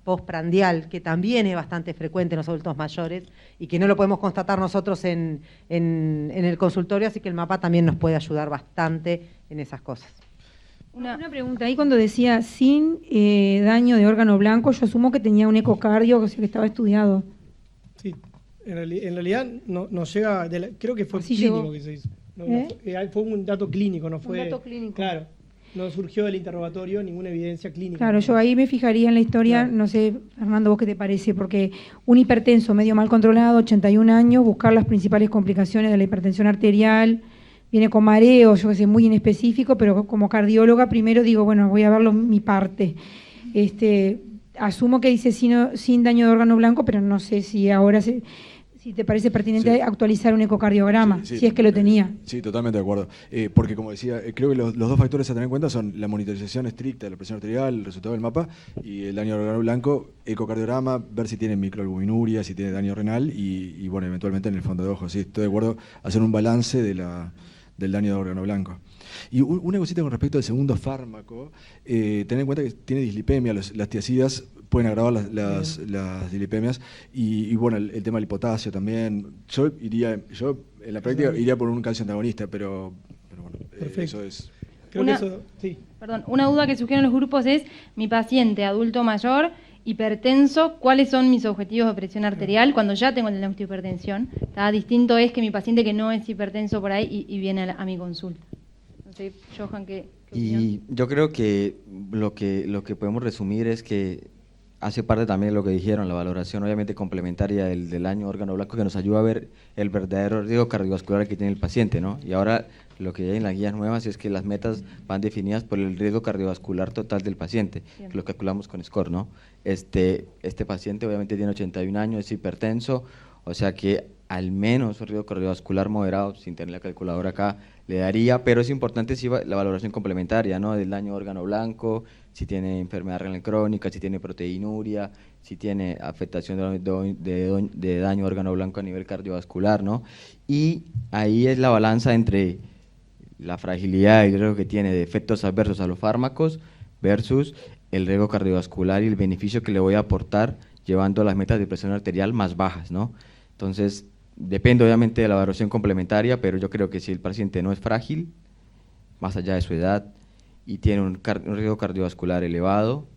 postprandial, que también es bastante frecuente en los adultos mayores y que no lo podemos constatar nosotros en el consultorio, así que el mapa también nos puede ayudar bastante en esas cosas. Una pregunta, ahí cuando decía sin daño de órgano blanco, yo asumo que tenía un ecocardio, o sea que estaba estudiado. Sí, en realidad no llega, creo que fue Así clínico llegó. que se hizo. Fue un dato clínico, no fue... Un dato clínico. Claro, no surgió del interrogatorio ninguna evidencia clínica. Claro, yo ahí me fijaría en la historia, Claro. no sé, Fernando, ¿vos qué te parece? Porque un hipertenso medio mal controlado, 81 años, buscar las principales complicaciones de la hipertensión arterial, viene con mareo, yo que sé, muy inespecífico, pero como cardióloga primero digo, bueno, voy a verlo mi parte. Asumo que dice sin daño de órgano blanco, pero no sé si ahora si te parece pertinente Sí. actualizar un ecocardiograma, Sí, si es que lo tenía. Sí, totalmente de acuerdo. Porque como decía, creo que los dos factores a tener en cuenta son la monitorización estricta de la presión arterial, el resultado del mapa, y el daño de órgano blanco, ecocardiograma, ver si tiene microalbuminuria, si tiene daño renal, y bueno, eventualmente en el fondo de ojo. Sí, estoy de acuerdo, hacer un balance del daño de órgano blanco. Y una cosita con respecto al segundo fármaco, tener en cuenta que tiene dislipemia, las tiacidas pueden agravar las dislipemias, y bueno, el tema del potasio también. Yo en la práctica iría por un calcio antagonista, pero bueno, Perfecto. eso es... Creo que eso, sí. Perdón, una duda que sugieren los grupos es, mi paciente adulto mayor, hipertenso, ¿cuáles son mis objetivos de presión arterial cuando ya tengo el diagnóstico de hipertensión? Está distinto es que mi paciente que no es hipertenso por ahí y viene a mi consulta. No sé, Johan, ¿qué opinión? Y yo creo que lo que podemos resumir es que hace parte también de lo que dijeron, la valoración obviamente complementaria del daño órgano blanco, que nos ayuda a ver el verdadero riesgo cardiovascular que tiene el paciente, ¿no? Y ahora lo que hay en las guías nuevas es que las metas van definidas por el riesgo cardiovascular total del paciente, que lo calculamos con SCORE, ¿no? Este paciente obviamente tiene 81 años, es hipertenso, o sea que al menos un riesgo cardiovascular moderado, sin tener la calculadora acá, le daría, pero es importante si la valoración complementaria, ¿no? Del daño órgano blanco, si tiene enfermedad renal crónica, si tiene proteinuria, si tiene afectación de daño órgano blanco a nivel cardiovascular, ¿no? Y ahí es la balanza entre la fragilidad y el riesgo que tiene de efectos adversos a los fármacos versus el riesgo cardiovascular y el beneficio que le voy a aportar llevando las metas de presión arterial más bajas, ¿no? Entonces, depende obviamente de la valoración complementaria, pero yo creo que si el paciente no es frágil, más allá de su edad, y tiene un riesgo cardiovascular elevado,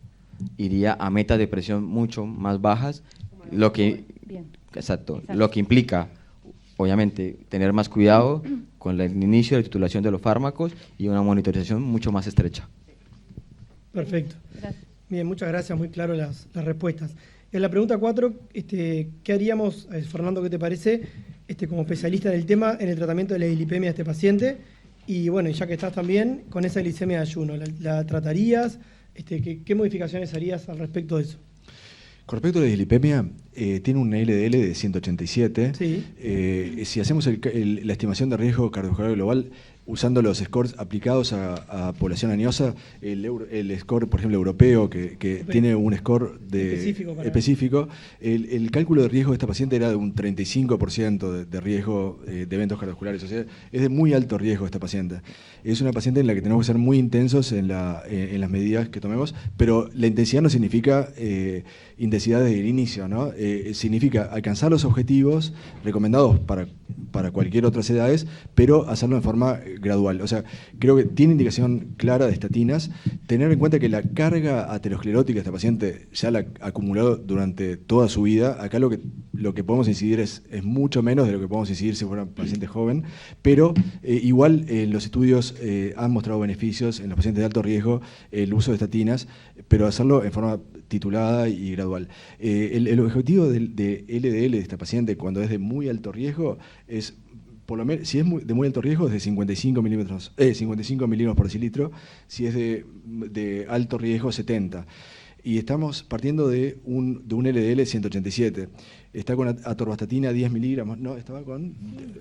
iría a metas de presión mucho más bajas, lo que, exacto, lo que implica, obviamente, tener más cuidado con el inicio de titulación de los fármacos y una monitorización mucho más estrecha. Perfecto. Gracias. Bien, muchas gracias, muy claro las respuestas. En la pregunta 4, ¿qué haríamos, Fernando, qué te parece, como especialista en el tema, en el tratamiento de la dislipemia de este paciente? Y bueno, ya que estás también con esa glicemia de ayuno, ¿la tratarías? ¿Qué modificaciones harías al respecto de eso? Con respecto a la dislipemia, tiene un LDL de 187. Sí. Si hacemos la estimación de riesgo cardiovascular global, usando los scores aplicados a población añosa, el score, por ejemplo, europeo, que tiene un score específico, el cálculo de riesgo de esta paciente era de un 35% de riesgo de eventos cardiovasculares. O sea, es de muy alto riesgo esta paciente. Es una paciente en la que tenemos que ser muy intensos en las medidas que tomemos, pero la intensidad no significa intensidad desde el inicio, ¿no? Significa alcanzar los objetivos recomendados para cualquier otras edades, pero hacerlo en forma gradual. O sea, creo que tiene indicación clara de estatinas. Tener en cuenta que la carga aterosclerótica de esta paciente ya la ha acumulado durante toda su vida. Acá lo que podemos incidir es mucho menos de lo que podemos incidir si fuera un paciente joven, pero igual los estudios han mostrado beneficios en los pacientes de alto riesgo el uso de estatinas, pero hacerlo en forma titulada y gradual. El objetivo de LDL de esta paciente cuando es de muy alto riesgo es, por lo menos, si es de muy alto riesgo, es de 55 miligramos por decilitro, si es de alto riesgo, 70. Y estamos partiendo de un LDL 187. Está con atorvastatina 10 miligramos. No, estaba con...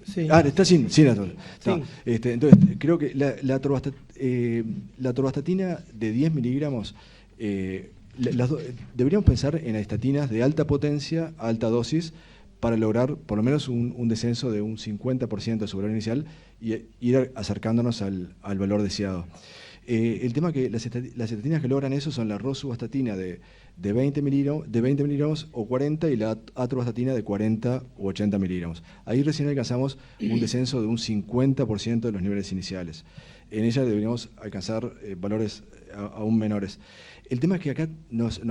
Sí. Está sin ator. Sí. Entonces, creo que la atorvastatina de 10 miligramos... deberíamos pensar en estatinas de alta potencia, alta dosis, para lograr por lo menos un descenso de un 50% de su valor inicial y ir acercándonos al valor deseado. El tema que las estatinas que logran eso son la rosuvastatina de 20 miligramos o 40 y la atorvastatina de 40 o 80 miligramos. Ahí recién alcanzamos un descenso de un 50% de los niveles iniciales. En ella deberíamos alcanzar valores aún menores. El tema es que acá nos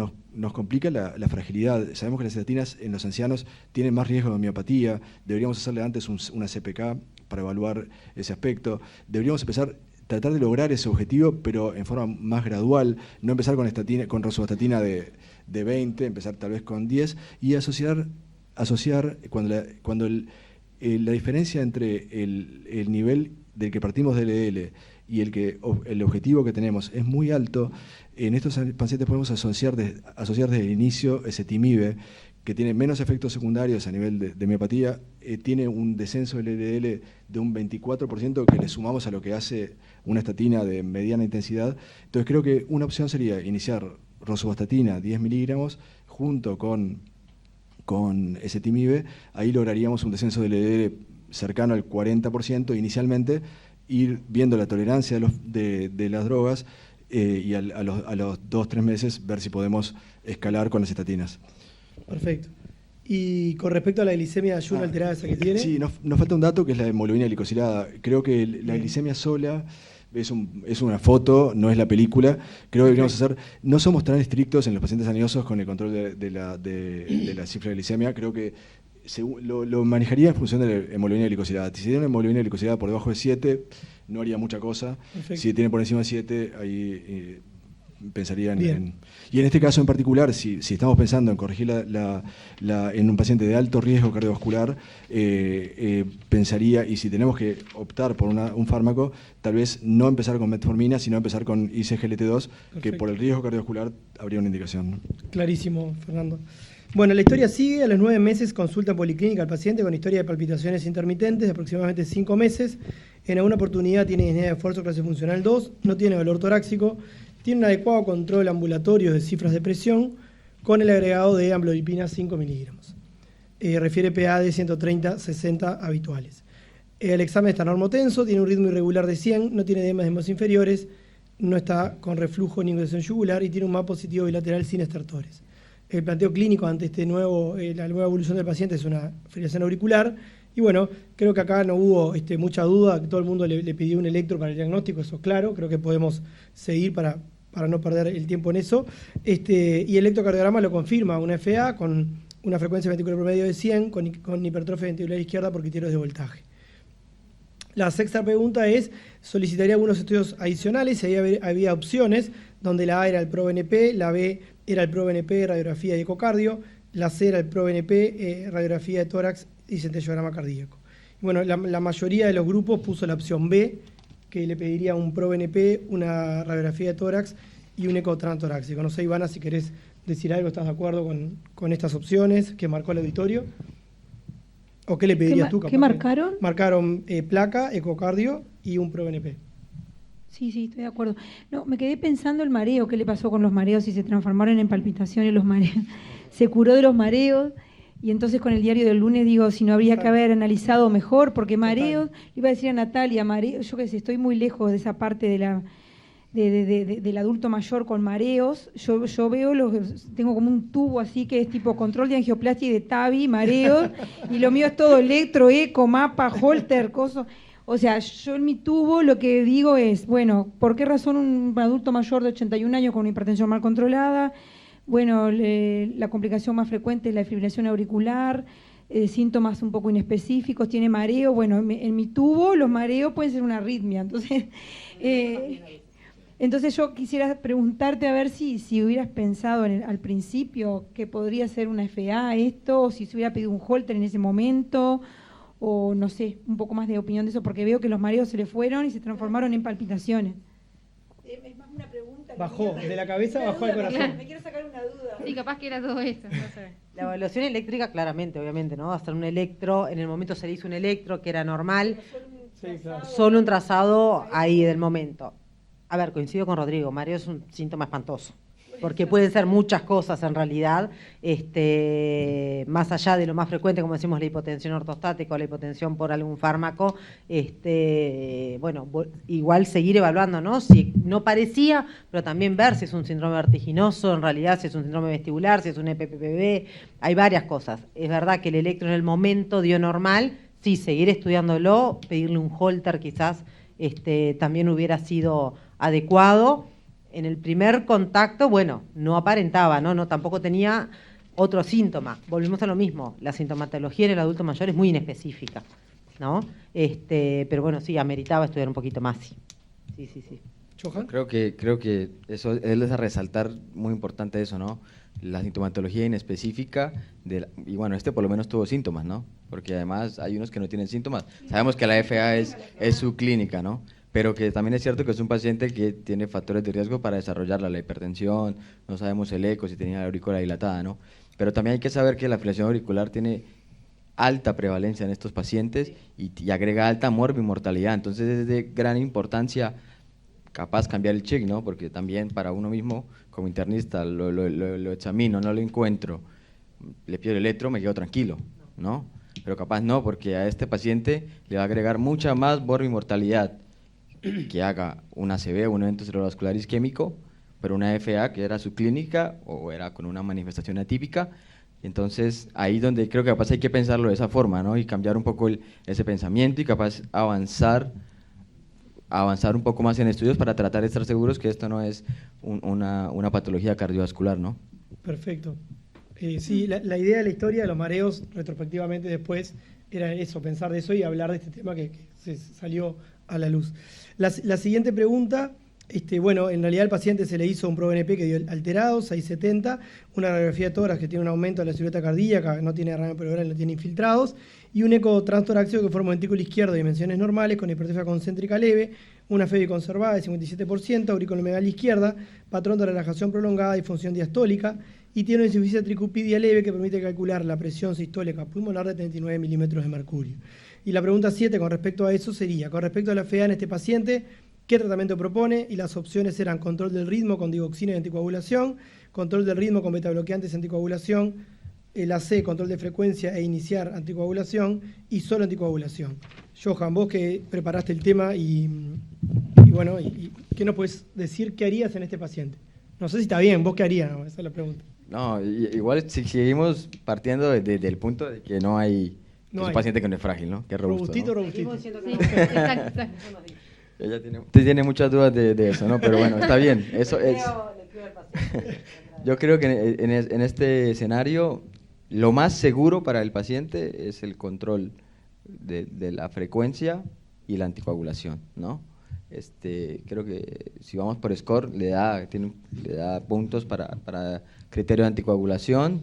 complica la fragilidad. Sabemos que las estatinas en los ancianos tienen más riesgo de miopatía. Deberíamos hacerle antes una CPK para evaluar ese aspecto. Deberíamos tratar de lograr ese objetivo, pero en forma más gradual. No empezar con rosuvastatina de 20, empezar tal vez con 10 y asociar cuando la diferencia entre el nivel del que partimos del LDL y el objetivo que tenemos es muy alto. En estos pacientes podemos asociar desde el inicio ese TIMIBE, que tiene menos efectos secundarios a nivel de miopatía, tiene un descenso del LDL de un 24% que le sumamos a lo que hace una estatina de mediana intensidad. Entonces creo que una opción sería iniciar rosuvastatina 10 miligramos junto con ese TIMIBE. Ahí lograríamos un descenso del LDL cercano al 40% inicialmente, ir viendo la tolerancia de las drogas y a los 2-3 meses ver si podemos escalar con las estatinas. Perfecto. Y con respecto a la glicemia de ayuno alterada esa que tiene... Sí, nos falta un dato que es la hemoglobina glicosilada. Creo que la glicemia sola es una foto, no es la película. Creo que deberíamos hacer... No somos tan estrictos en los pacientes aneosos con el control de la cifra de glicemia. Creo que lo manejaría en función de la hemoglobina glicosilada. Si tiene una hemoglobina glicosilada por debajo de 7, no haría mucha cosa. Perfecto. Si tiene por encima de 7, ahí pensaría Bien. y en este caso en particular, si estamos pensando en corregir en un paciente de alto riesgo cardiovascular, pensaría, y si tenemos que optar por un fármaco, tal vez no empezar con metformina, sino empezar con ICGLT2, que Perfecto. por el riesgo cardiovascular habría una indicación, ¿no? Clarísimo, Fernando. Bueno, la historia sigue. A los 9 meses consulta policlínica al paciente con historia de palpitaciones intermitentes de aproximadamente 5 meses. En alguna oportunidad tiene disnea de esfuerzo clase funcional 2, no tiene valor torácico, tiene un adecuado control ambulatorio de cifras de presión con el agregado de amlodipina 5 miligramos. Refiere PA de 130-60 habituales. El examen está normotenso, tiene un ritmo irregular de 100, no tiene edemas de hemos inferiores, no está con reflujo ni ingreso yugular y tiene un MAP positivo bilateral sin estertores. El planteo clínico ante la nueva evolución del paciente es una fibrilación auricular. Y bueno, creo que acá no hubo mucha duda, que todo el mundo le pidió un electro para el diagnóstico, eso es claro. Creo que podemos seguir para no perder el tiempo en eso. Y el electrocardiograma lo confirma, una FA con una frecuencia ventricular promedio de 100, con hipertrofia ventricular izquierda por criterios de voltaje. La sexta pregunta es, solicitaría algunos estudios adicionales, y ahí había opciones, donde la A era el PRO-BNP, la B era el PRO-BNP, radiografía y ecocardio, la C era el PRO-BNP, radiografía de tórax y centellograma cardíaco. Y bueno, la mayoría de los grupos puso la opción B, que le pediría un PRO-BNP, una radiografía de tórax y un eco transtorácico. No sé, Ivana, si querés decir algo, ¿estás de acuerdo con estas opciones que marcó el auditorio? ¿O qué le pedirías tú? ¿Qué marcaron? Marcaron placa, ecocardio y un PRO-BNP. Sí, estoy de acuerdo. No, me quedé pensando el mareo, qué le pasó con los mareos y se transformaron en palpitaciones los mareos. Se curó de los mareos y entonces con el diario del lunes digo, si no habría que haber analizado mejor, porque mareos, le iba a decir a Natalia, mareos, yo qué sé, estoy muy lejos de esa parte del adulto mayor con mareos. Yo veo tengo como un tubo así que es tipo control de angioplastia y de TAVI, mareos, y lo mío es todo electro, eco, mapa, holter, cosas. O sea, yo en mi tubo lo que digo es, bueno, ¿por qué razón un adulto mayor de 81 años con una hipertensión mal controlada? Bueno, la complicación más frecuente es la fibrilación auricular, síntomas un poco inespecíficos, tiene mareo. Bueno, en mi tubo los mareos pueden ser una arritmia. Entonces yo quisiera preguntarte a ver si hubieras pensado al principio que podría ser una FA esto, o si se hubiera pedido un holter en ese momento, o no sé, un poco más de opinión de eso, porque veo que los mareos se le fueron y se transformaron en palpitaciones. Es más una pregunta. Bajó, de la cabeza bajó al corazón. Me quiero sacar una duda. Sí, capaz que era todo esto, no sé. La evaluación eléctrica, claramente, obviamente, ¿no? Hacer un electro, en el momento se le hizo un electro, que era normal, Sí, claro. solo un trazado ahí del momento. A ver, coincido con Rodrigo, mareo es un síntoma espantoso, porque pueden ser muchas cosas en realidad, más allá de lo más frecuente, como decimos, la hipotensión ortostática o la hipotensión por algún fármaco, bueno, igual seguir evaluando, ¿no? Si no parecía, pero también ver si es un síndrome vertiginoso, en realidad si es un síndrome vestibular, si es un EPPB, hay varias cosas. Es verdad que el electro en el momento dio normal, sí, seguir estudiándolo, pedirle un holter quizás también hubiera sido adecuado. En el primer contacto, bueno, no aparentaba, ¿no? Tampoco tenía otro síntoma. Volvimos a lo mismo, la sintomatología en el adulto mayor es muy inespecífica, ¿no? Pero bueno, sí, ameritaba estudiar un poquito más, sí. ¿Johan? Creo que eso es a resaltar muy importante eso, ¿no? La sintomatología inespecífica, y bueno, por lo menos tuvo síntomas, ¿no? Porque además hay unos que no tienen síntomas. Sabemos que la FA es su clínica, ¿no? Pero que también es cierto que es un paciente que tiene factores de riesgo para desarrollarla, la hipertensión, no sabemos el eco, si tenía la aurícula dilatada, ¿no? Pero también hay que saber que la fibrilación auricular tiene alta prevalencia en estos pacientes y agrega alta morbimortalidad, entonces es de gran importancia capaz cambiar el check, ¿no? Porque también para uno mismo, como internista, lo examino, no lo encuentro, le pido el electro, me quedo tranquilo, ¿no? Pero capaz no, porque a este paciente le va a agregar mucha más morbimortalidad que haga una ACV, un evento cerebrovascular isquémico, pero una FA que era su clínica o era con una manifestación atípica. Entonces ahí donde creo que capaz hay que pensarlo de esa forma, ¿no? Y cambiar un poco ese pensamiento y capaz avanzar un poco más en estudios para tratar de estar seguros que esto no es una patología cardiovascular, ¿no? Perfecto. Sí, la idea de la historia de los mareos retrospectivamente después era eso, pensar de eso y hablar de este tema que se salió a la luz. La siguiente pregunta Bueno, en realidad al paciente se le hizo un ProBNP que dio alterado, 670, una radiografía de tórax que tiene un aumento de la silueta cardíaca, no tiene derrame pleural, no tiene infiltrados, y un eco transtorácico que forma un ventrículo izquierdo de dimensiones normales con hipertrofia concéntrica leve, una FEBI conservada de 57%, auricolomegalia izquierda, patrón de relajación prolongada y función diastólica, y tiene una insuficiencia tricupidia leve que permite calcular la presión sistólica pulmonar de 39 milímetros de mercurio. Y la pregunta 7 con respecto a eso sería, con respecto a la FEA en este paciente, ¿qué tratamiento propone? Y las opciones eran control del ritmo con digoxina y anticoagulación, control del ritmo con betabloqueantes y anticoagulación, la C, control de frecuencia e iniciar anticoagulación, y solo anticoagulación. Johan, vos que preparaste el tema y ¿qué nos puedes decir qué harías en este paciente? No sé si está bien, vos qué harías, ¿no? Esa es la pregunta. No, igual si seguimos partiendo del punto de que no hay, es un paciente que no es frágil, ¿no? Que es robusto, Robustito. Sí, exacto. Usted tiene muchas dudas de eso, ¿no? Pero bueno, está bien. Eso es. Yo creo que en este escenario lo más seguro para el paciente es el control de la frecuencia y la anticoagulación, ¿no? Creo que si vamos por score le da puntos para criterio de anticoagulación.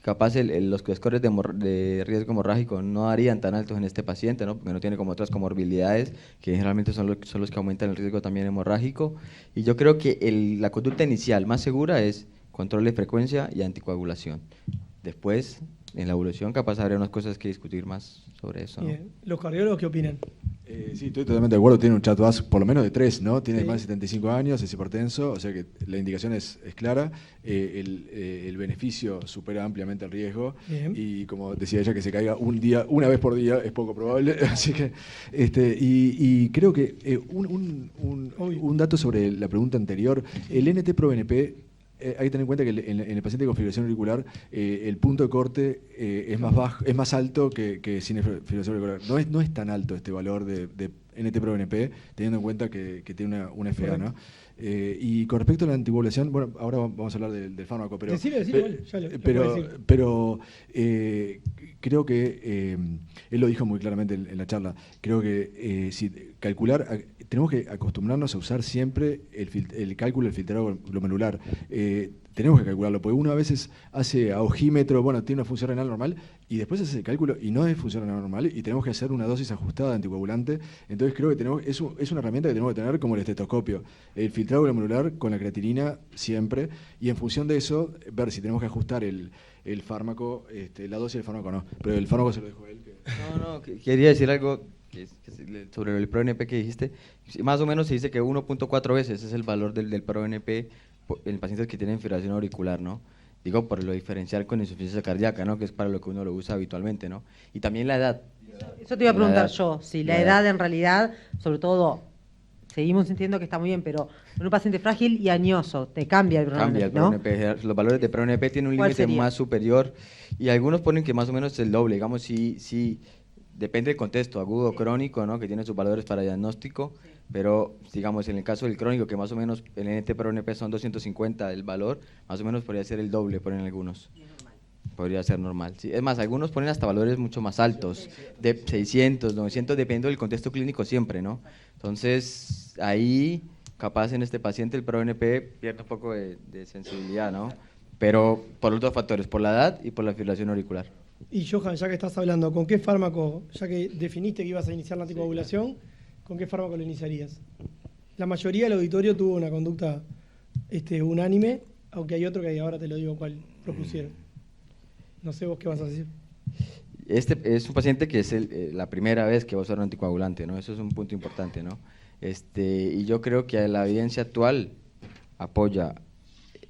Capaz los scores de riesgo hemorrágico no darían tan altos en este paciente, ¿no? Porque no tiene como otras comorbilidades que generalmente son los que aumentan el riesgo también hemorrágico. Y yo creo que la conducta inicial más segura es control de frecuencia y anticoagulación. Después, en la evolución, capaz habría unas cosas que discutir más sobre eso, ¿no? Bien. ¿Los cardiólogos qué opinan? Sí, estoy totalmente de acuerdo. Tiene un chat-VAS por lo menos de 3, ¿no? Tiene más de 75 años, es hipertenso, o sea que la indicación es clara. El beneficio supera ampliamente el riesgo. Bien. Y como decía ella, que se caiga una vez por día es poco probable. Así que, y creo que un dato sobre la pregunta anterior, el NT-proBNP. Hay que tener en cuenta que en el paciente con fibrilación auricular el punto de corte es más bajo, es más alto que sin fibrilación auricular. No es tan alto este valor de NT-proBNP, teniendo en cuenta que tiene una FA, ¿no? Y con respecto a la anticoagulación, bueno, ahora vamos a hablar del fármaco, pero creo que él lo dijo muy claramente en la charla. Creo que tenemos que acostumbrarnos a usar siempre el cálculo del filtrado glomerular. Tenemos que calcularlo, porque uno a veces hace a ojímetro, bueno, tiene una función renal normal, y después hace el cálculo y no es función renal normal, y tenemos que hacer una dosis ajustada de anticoagulante. Entonces creo que es una herramienta que tenemos que tener como el estetoscopio. El filtrado glomerular con la creatinina siempre, y en función de eso, ver si tenemos que ajustar el fármaco, la dosis del fármaco o no. Pero el fármaco se lo dejo a él. Quería decir algo sobre el ProBNP que dijiste. Más o menos se dice que 1.4 veces es el valor del ProBNP en pacientes que tienen fibrilación auricular, ¿no? Digo, por lo diferencial con insuficiencia cardíaca, ¿no? Que es para lo que uno lo usa habitualmente, ¿no? Y también la edad. Eso te iba a preguntar yo, si la edad en realidad, sobre todo, seguimos sintiendo que está muy bien, pero en un paciente frágil y añoso, te cambia el ProBNP, Cambia el ProBNP. Los valores de ProBNP tienen un límite más superior, y algunos ponen que más o menos es el doble. Digamos, si depende del contexto, agudo o crónico, ¿no? Que tiene sus valores para diagnóstico, pero digamos en el caso del crónico, que más o menos el NT-proBNP son 250 el valor, más o menos podría ser el doble, ponen algunos. Podría ser normal. Sí. Es más, algunos ponen hasta valores mucho más altos, de 600, 900, dependiendo del contexto clínico siempre, ¿no? Entonces, ahí, capaz en este paciente el ProBNP pierde un poco de sensibilidad, ¿no? Pero por los dos factores, por la edad y por la fibrilación auricular. Y Johan, ya que estás hablando, ¿con qué fármaco, ya que definiste que ibas a iniciar la anticoagulación, ¿con qué fármaco lo iniciarías? La mayoría del auditorio tuvo una conducta unánime, aunque hay otro que ahora te lo digo cuál propusieron. No sé vos qué vas a decir. Este es un paciente que es la primera vez que va a usar un anticoagulante, ¿no? Eso es un punto importante, ¿no? Y yo creo que la evidencia actual apoya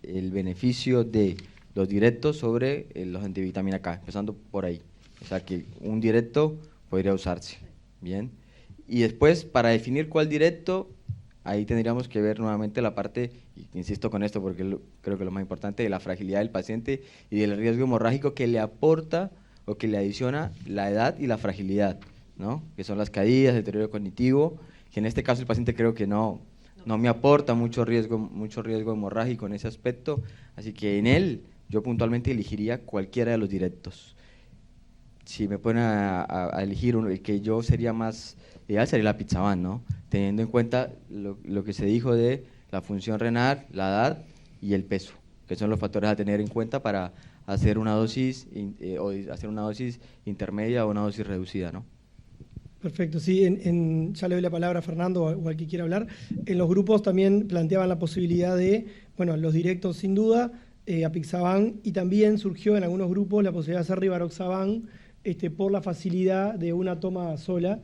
el beneficio de los directos sobre los antivitamina K, empezando por ahí. O sea que un directo podría usarse, ¿bien? Y después, para definir cuál directo, ahí tendríamos que ver nuevamente la parte, insisto con esto porque creo que lo más importante, de la fragilidad del paciente y del riesgo hemorrágico que le aporta o que le adiciona la edad y la fragilidad, ¿no? Que son las caídas, el deterioro cognitivo, que en este caso el paciente creo que no me aporta mucho riesgo hemorrágico en ese aspecto, así que en él yo puntualmente elegiría cualquiera de los directos. si me ponen a elegir uno, el que yo sería más ideal sería la Apixaban, ¿no? Teniendo en cuenta lo que se dijo de la función renal, la edad y el peso, que son los factores a tener en cuenta para hacer una dosis o hacer una dosis intermedia o una dosis reducida, ¿no? Perfecto, sí, ya le doy la palabra a Fernando o al que quiera hablar. En los grupos también planteaban la posibilidad de, bueno, los directos sin duda, Apixaban, y también surgió en algunos grupos la posibilidad de hacer Rivaroxaban por la facilidad de una toma sola.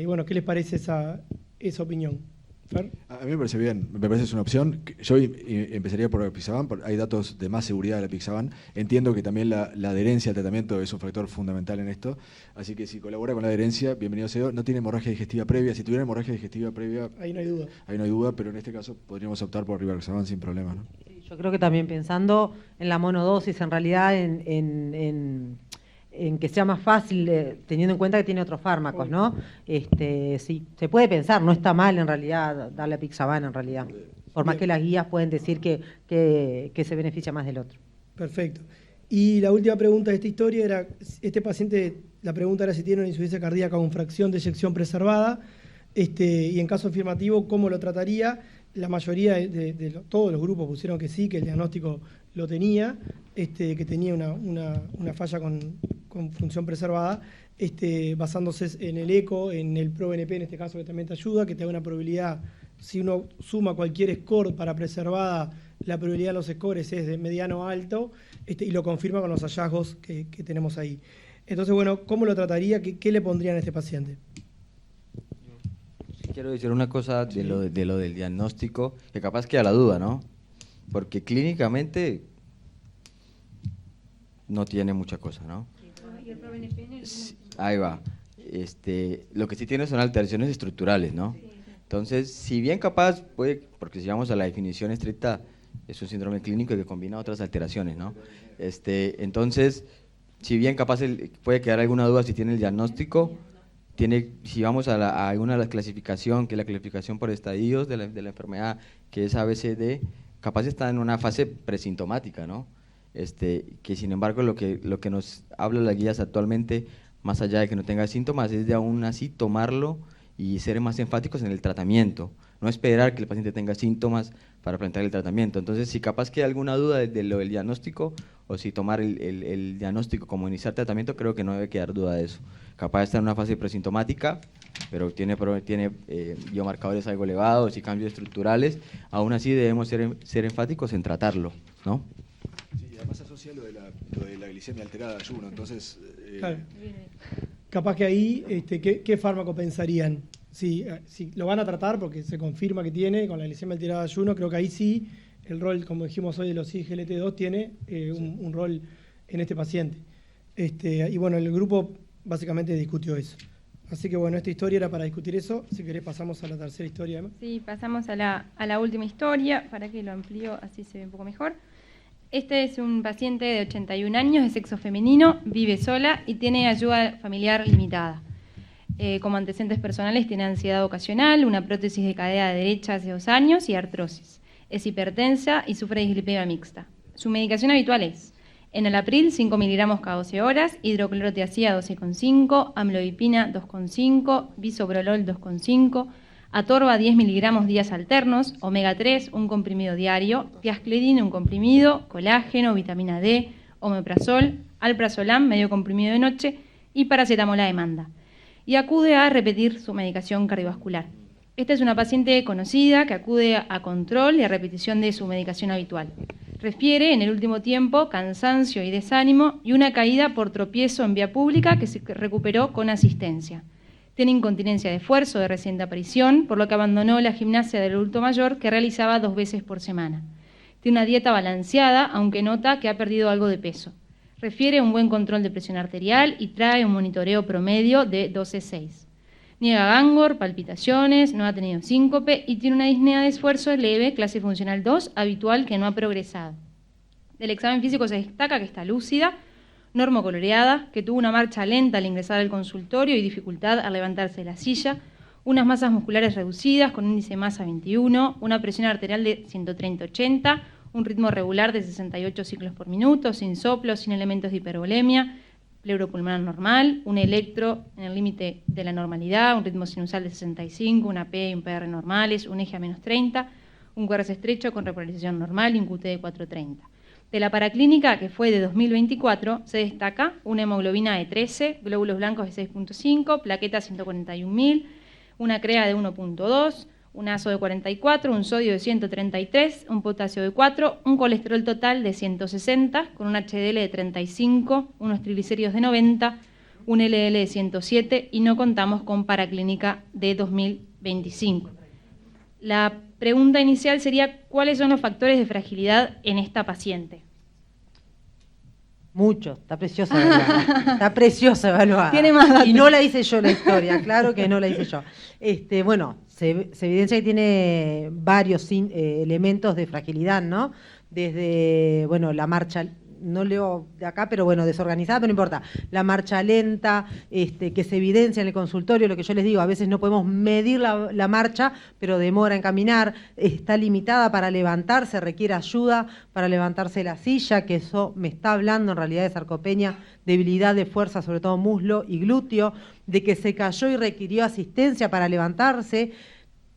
Bueno, ¿qué les parece esa opinión? ¿Fer? A mí me parece bien, me parece que es una opción. Yo empezaría por Apixaban, hay datos de más seguridad de la Apixaban. Entiendo que también la adherencia al tratamiento es un factor fundamental en esto, así que si colabora con la adherencia, bienvenido sea. No tiene hemorragia digestiva previa, si tuviera hemorragia digestiva previa... Ahí no hay duda. Ahí no hay duda, pero en este caso podríamos optar por Rivaroxaban sin problema, ¿no? Yo creo que también pensando en la monodosis, en realidad en que sea más fácil, teniendo en cuenta que tiene otros fármacos, ¿no? Sí, se puede pensar, no está mal en realidad darle Apixaban en realidad, por más que las guías pueden decir que se beneficia más del otro. Perfecto. Y la última pregunta de esta historia era, este paciente, la pregunta era si tiene una insuficiencia cardíaca con fracción de eyección preservada, y en caso afirmativo, ¿cómo lo trataría? La mayoría de todos los grupos pusieron que sí, que el diagnóstico lo tenía, que tenía una falla con función preservada, basándose en el eco, en el ProBNP en este caso, que también te ayuda, que te da una probabilidad, si uno suma cualquier score para preservada, la probabilidad de los scores es de mediano a alto, y lo confirma con los hallazgos que tenemos ahí. Entonces, bueno, ¿cómo lo trataría? ¿Qué le pondrían a este paciente? Quiero decir una cosa de lo del diagnóstico, que capaz queda la duda, ¿no? Porque clínicamente no tiene mucha cosa, ¿no? Ahí va. Lo que sí tiene son alteraciones estructurales, ¿no? Entonces, si bien capaz puede, porque si vamos a la definición estricta, es un síndrome clínico que combina otras alteraciones, ¿no? Entonces, si bien capaz puede quedar alguna duda si tiene el diagnóstico, si vamos a una clasificación, que es la clasificación por estadios de la enfermedad, que es ABCD, capaz está en una fase presintomática, ¿no? Que sin embargo lo que nos habla las guías actualmente, más allá de que no tenga síntomas, es de aún así tomarlo y ser más enfáticos en el tratamiento, no esperar que el paciente tenga síntomas para plantear el tratamiento. Entonces, si capaz queda alguna duda de lo del diagnóstico, o si tomar el diagnóstico como iniciar tratamiento, creo que no debe quedar duda de eso. Capaz está en una fase presintomática, pero tiene biomarcadores algo elevados y cambios estructurales, aún así debemos ser enfáticos en tratarlo, ¿no? Sí, y además asocia lo de la glicemia alterada de ayuno, entonces... Claro. Capaz que ahí, ¿qué fármaco pensarían? Si lo van a tratar, porque se confirma que tiene, con la glicemia alterada de ayuno, creo que ahí sí, el rol, como dijimos hoy, de los IGLT2 tiene un rol en este paciente. Y bueno, el grupo básicamente discutió eso. Así que bueno, esta historia era para discutir eso. Si querés pasamos a la tercera historia, Emma. Sí, pasamos a la última historia, para que lo amplío, así se ve un poco mejor. Este es un paciente de 81 años, de sexo femenino, vive sola y tiene ayuda familiar limitada. Como antecedentes personales tiene ansiedad ocasional, una prótesis de cadera derecha hace 2 años y artrosis. Es hipertensa y sufre de dislipemia mixta. Su medicación habitual es enalapril 5 miligramos cada 12 horas, hidroclorotiazida 12,5, amlodipina 2,5, bisoprolol 2,5, atorva 10 miligramos días alternos, omega 3, un comprimido diario, tiasclidin, un comprimido, colágeno, vitamina D, omeprazol, alprazolam, medio comprimido de noche y paracetamol a demanda. Y acude a repetir su medicación cardiovascular. Esta es una paciente conocida que acude a control y a repetición de su medicación habitual. Refiere en el último tiempo cansancio y desánimo y una caída por tropiezo en vía pública que se recuperó con asistencia. Tiene incontinencia de esfuerzo de reciente aparición, por lo que abandonó la gimnasia del adulto mayor que realizaba 2 veces por semana. Tiene una dieta balanceada, aunque nota que ha perdido algo de peso. Refiere un buen control de presión arterial y trae un monitoreo promedio de 12,6. Niega gangor, palpitaciones, no ha tenido síncope y tiene una disnea de esfuerzo leve, clase funcional 2, habitual que no ha progresado. Del examen físico se destaca que está lúcida, normocoloreada, que tuvo una marcha lenta al ingresar al consultorio y dificultad al levantarse de la silla, unas masas musculares reducidas con índice de masa 21, una presión arterial de 130/80, un ritmo regular de 68 ciclos por minuto, sin soplo, sin elementos de hipervolemia, pleuropulmonar normal, un electro en el límite de la normalidad, un ritmo sinusal de 65, una P y un PR normales, un eje a -30, un QRS estrecho con repolarización normal y un QT de 430. De la paraclínica, que fue de 2024, se destaca una hemoglobina de 13, glóbulos blancos de 6.5, plaquetas 141.000, una CREA de 1.2, un ASO de 44, un sodio de 133, un potasio de 4, un colesterol total de 160, con un HDL de 35, unos triglicéridos de 90, un LDL de 107 y no contamos con paraclínica de 2025. La pregunta inicial sería, ¿cuáles son los factores de fragilidad en esta paciente? Mucho, está preciosa evaluada. Está preciosa evaluada. Tiene más datos. Y no la hice yo la historia, claro que no la hice yo. Bueno, se evidencia que tiene varios elementos de fragilidad, ¿no? Desde, bueno, la marcha, no leo de acá, pero bueno, desorganizada, pero no importa. La marcha lenta, que se evidencia en el consultorio, lo que yo les digo, a veces no podemos medir la marcha, pero demora en caminar, está limitada para levantarse, requiere ayuda para levantarse de la silla, que eso me está hablando en realidad de sarcopenia, debilidad de fuerza, sobre todo muslo y glúteo, de que se cayó y requirió asistencia para levantarse.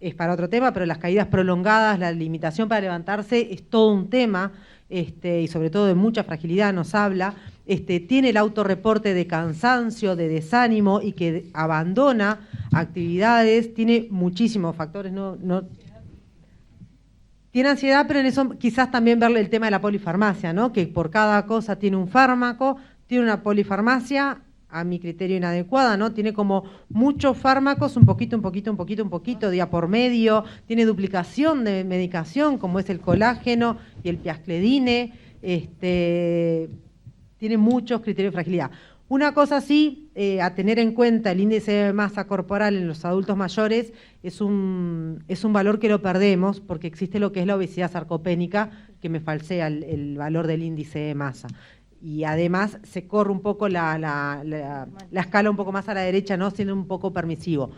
Es para otro tema, pero las caídas prolongadas, la limitación para levantarse es todo un tema. Y sobre todo de mucha fragilidad nos habla, tiene el autorreporte de cansancio, de desánimo y que abandona actividades, tiene muchísimos factores, tiene ansiedad, pero en eso quizás también verle el tema de la polifarmacia, ¿no? Que por cada cosa tiene un fármaco, tiene una polifarmacia, a mi criterio inadecuada, ¿no? Tiene como muchos fármacos, un poquito, día por medio, tiene duplicación de medicación, como es el colágeno y el piascledine, tiene muchos criterios de fragilidad. Una cosa sí, a tener en cuenta, el índice de masa corporal en los adultos mayores es un valor que lo perdemos, porque existe lo que es la obesidad sarcopénica, que me falsea el valor del índice de masa. Y además se corre un poco la escala un poco más a la derecha, ¿no? Siendo un poco permisivo.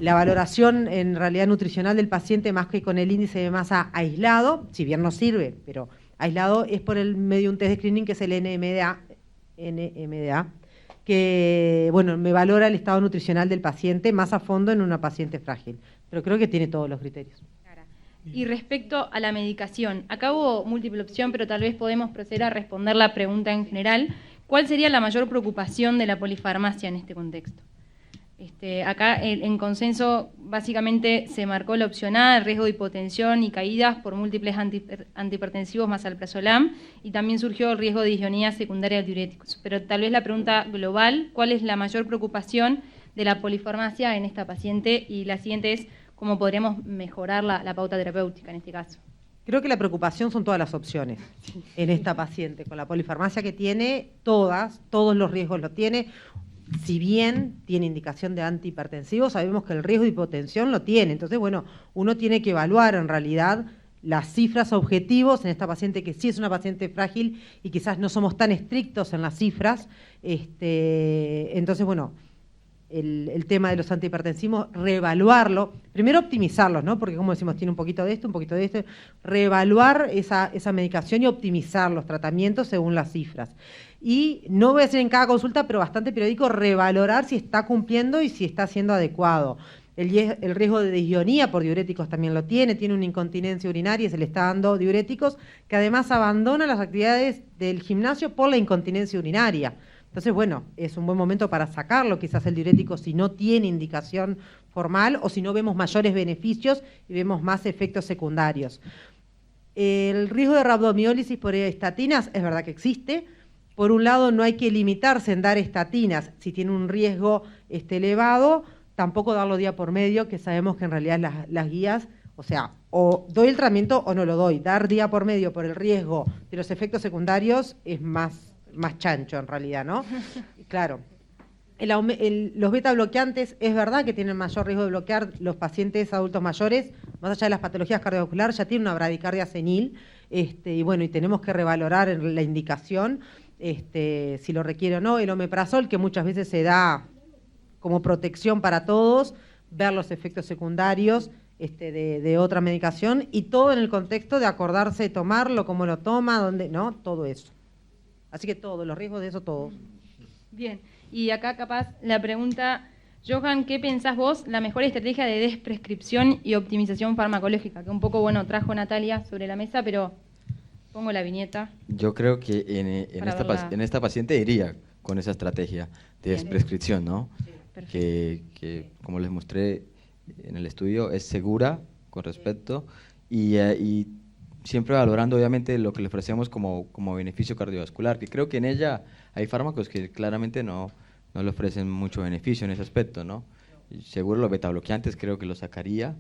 La valoración en realidad nutricional del paciente, más que con el índice de masa aislado, si bien no sirve, pero aislado, es por el medio de un test de screening que es el NMDA, que bueno, me valora el estado nutricional del paciente más a fondo en una paciente frágil. Pero creo que tiene todos los criterios. Y respecto a la medicación, acá hubo múltiple opción, pero tal vez podemos proceder a responder la pregunta en general. ¿Cuál sería la mayor preocupación de la polifarmacia en este contexto? Acá en consenso básicamente se marcó la opción A, el riesgo de hipotensión y caídas por múltiples antihipertensivos más alprazolam, y también surgió el riesgo de disionía secundaria de diuréticos. Pero tal vez la pregunta global, ¿cuál es la mayor preocupación de la polifarmacia en esta paciente? Y la siguiente es, ¿cómo podríamos mejorar la pauta terapéutica en este caso? Creo que la preocupación son todas las opciones en esta paciente. Con la polifarmacia que tiene, todos los riesgos lo tiene. Si bien tiene indicación de antihipertensivo, sabemos que el riesgo de hipotensión lo tiene. Entonces, bueno, uno tiene que evaluar en realidad las cifras objetivos en esta paciente que sí es una paciente frágil y quizás no somos tan estrictos en las cifras. Entonces, bueno, el tema de los antihipertensivos, reevaluarlo, primero optimizarlos, ¿no? Porque como decimos, tiene un poquito de esto, reevaluar esa medicación y optimizar los tratamientos según las cifras. Y no voy a hacer en cada consulta, pero bastante periódico, revalorar si está cumpliendo y si está siendo adecuado. El riesgo de disionía por diuréticos también lo tiene una incontinencia urinaria y se le está dando diuréticos, que además abandona las actividades del gimnasio por la incontinencia urinaria. Entonces, bueno, es un buen momento para sacarlo, quizás el diurético, si no tiene indicación formal o si no vemos mayores beneficios y vemos más efectos secundarios. El riesgo de rhabdomiólisis por estatinas es verdad que existe. Por un lado, no hay que limitarse en dar estatinas si tiene un riesgo elevado, tampoco darlo día por medio, que sabemos que en realidad las guías, o sea, o doy el tratamiento o no lo doy. Dar día por medio por el riesgo de los efectos secundarios es más chancho en realidad, ¿no? Claro. Los beta bloqueantes es verdad que tienen mayor riesgo de bloquear los pacientes adultos mayores, más allá de las patologías cardiovasculares, ya tienen una bradicardia senil, y bueno, y tenemos que revalorar la indicación, si lo requiere o no. El omeprazol, que muchas veces se da como protección para todos, ver los efectos secundarios de otra medicación, y todo en el contexto de acordarse de tomarlo, cómo lo toma, dónde, ¿no? Todo eso. Así que todos los riesgos de eso, todos. Bien, y acá capaz la pregunta, Johan, ¿qué pensás vos la mejor estrategia de desprescripción y optimización farmacológica? Que un poco, bueno, trajo Natalia sobre la mesa, pero pongo la viñeta. Yo creo que en esta paciente iría con esa estrategia de desprescripción, ¿no? Sí, que, como les mostré en el estudio, es segura con respecto y siempre valorando obviamente lo que le ofrecemos como beneficio cardiovascular, que creo que en ella hay fármacos que claramente no le ofrecen mucho beneficio en ese aspecto, ¿no? Y seguro los betabloqueantes creo que los sacaría,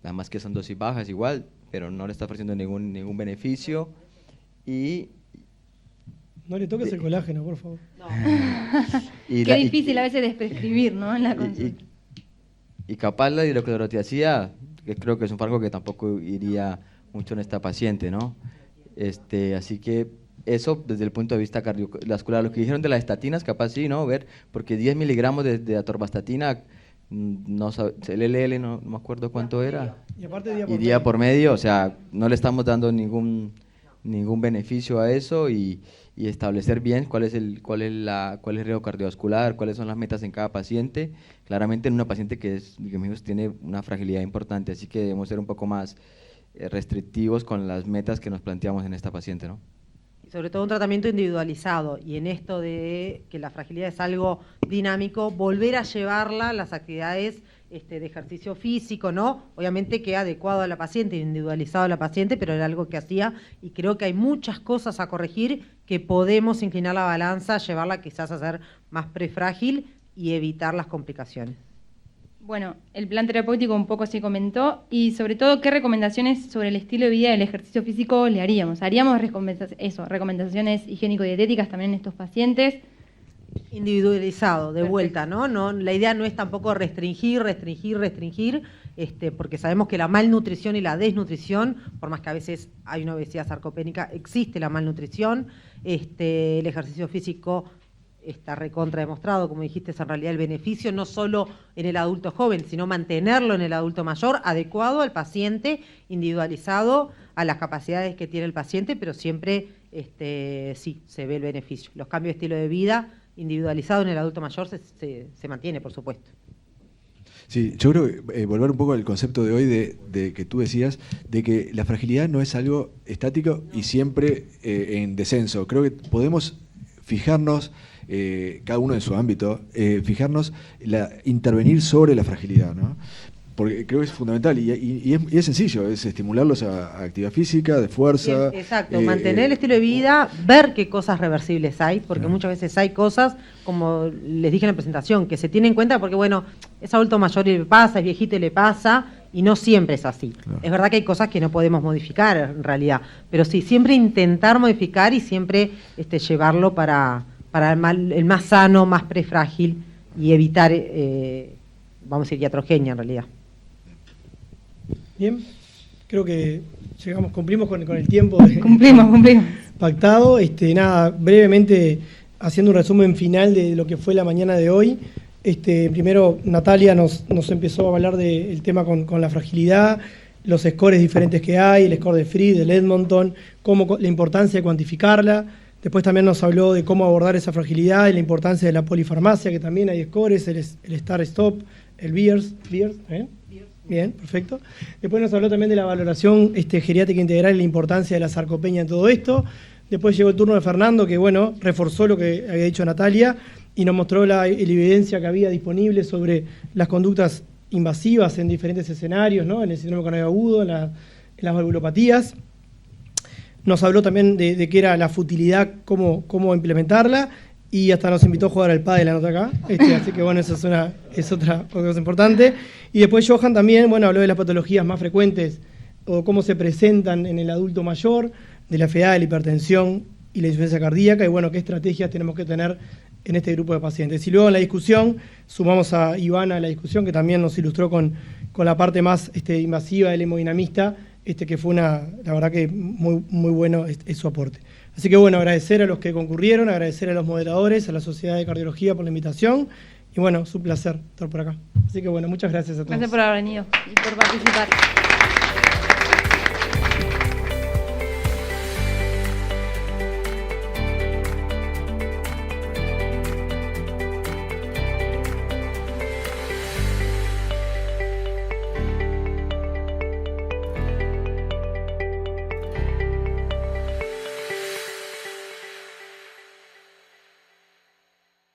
además que son dosis bajas igual, pero no le está ofreciendo ningún beneficio y... No le toques el colágeno, por favor. No. Qué difícil a veces desprescribir, ¿no? En la consulta. Y capaz la hidroclorotiazida, que creo que es un fármaco que tampoco iría mucho en esta paciente, ¿no? Así que eso desde el punto de vista cardiovascular. Lo que dijeron de las estatinas, capaz sí, ¿no? Ver, porque 10 miligramos de atorvastatina, no sabe, el LL no me acuerdo cuánto era. Y aparte día por medio, o sea, no le estamos dando ningún beneficio a eso y establecer bien cuál es el riesgo cardiovascular, cuáles son las metas en cada paciente, claramente en una paciente que tiene una fragilidad importante, así que debemos ser un poco más restrictivos con las metas que nos planteamos en esta paciente, ¿no? Y sobre todo un tratamiento individualizado, y en esto de que la fragilidad es algo dinámico, volver a llevarla a las actividades de ejercicio físico, ¿no? Obviamente que adecuado a la paciente, individualizado a la paciente, pero era algo que hacía, y creo que hay muchas cosas a corregir que podemos inclinar la balanza, llevarla quizás a ser más prefrágil y evitar las complicaciones. Bueno, el plan terapéutico un poco se comentó, y sobre todo, ¿qué recomendaciones sobre el estilo de vida del ejercicio físico le haríamos? ¿Haríamos recomendaciones higiénico-dietéticas también en estos pacientes? Individualizado, de vuelta, ¿no? La idea no es tampoco restringir, porque sabemos que la malnutrición y la desnutrición, por más que a veces hay una obesidad sarcopénica, existe la malnutrición. El ejercicio físico está recontra demostrado, como dijiste, es en realidad el beneficio no solo en el adulto joven, sino mantenerlo en el adulto mayor, adecuado al paciente, individualizado a las capacidades que tiene el paciente, pero siempre sí, se ve el beneficio. Los cambios de estilo de vida individualizado en el adulto mayor se mantiene, por supuesto. Sí, yo creo que volver un poco al concepto de hoy de que tú decías, de que la fragilidad no es algo estático y siempre en descenso. Creo que podemos fijarnos, cada uno en su ámbito, intervenir sobre la fragilidad, ¿no? Porque creo que es fundamental y es sencillo, es estimularlos a actividad física, de fuerza. Exacto, mantener el estilo de vida, ver qué cosas reversibles hay, porque muchas veces hay cosas, como les dije en la presentación, que se tienen en cuenta porque, bueno, es adulto mayor y le pasa, es viejito y le pasa, y no siempre es así. Claro. Es verdad que hay cosas que no podemos modificar en realidad, pero sí, siempre intentar modificar y siempre llevarlo para el más sano, más prefrágil y evitar, vamos a decir, iatrogenia en realidad. Bien, creo que cumplimos con el tiempo cumplimos pactado. Nada, brevemente haciendo un resumen final de lo que fue la mañana de hoy. Primero Natalia nos empezó a hablar del tema con la fragilidad, los scores diferentes que hay, el score de Fried, del Edmonton, la importancia de cuantificarla. Después también nos habló de cómo abordar esa fragilidad y la importancia de la polifarmacia, que también hay scores, el Start-Stop, el Beers, Bien, perfecto. Después nos habló también de la valoración geriátrica integral y la importancia de la sarcopenia en todo esto. Después llegó el turno de Fernando, que bueno, reforzó lo que había dicho Natalia y nos mostró la evidencia que había disponible sobre las conductas invasivas en diferentes escenarios, ¿no? En el síndrome coronario agudo, en las valvulopatías. Nos habló también de qué era la futilidad, cómo implementarla, y hasta nos invitó a jugar al pádel, la nota acá. Así que bueno, esa es otra cosa importante. Y después Johan también, bueno, habló de las patologías más frecuentes o cómo se presentan en el adulto mayor, de la FA, de la hipertensión y la insuficiencia cardíaca, y bueno, qué estrategias tenemos que tener en este grupo de pacientes. Y luego en la discusión sumamos a Ivana a la discusión, que también nos ilustró con la parte más invasiva del hemodinamista, que fue la verdad que muy, muy bueno es su aporte. Así que bueno, agradecer a los que concurrieron, agradecer a los moderadores, a la Sociedad de Cardiología por la invitación, y bueno, es un placer estar por acá. Así que bueno, muchas gracias a todos. Gracias por haber venido y por participar.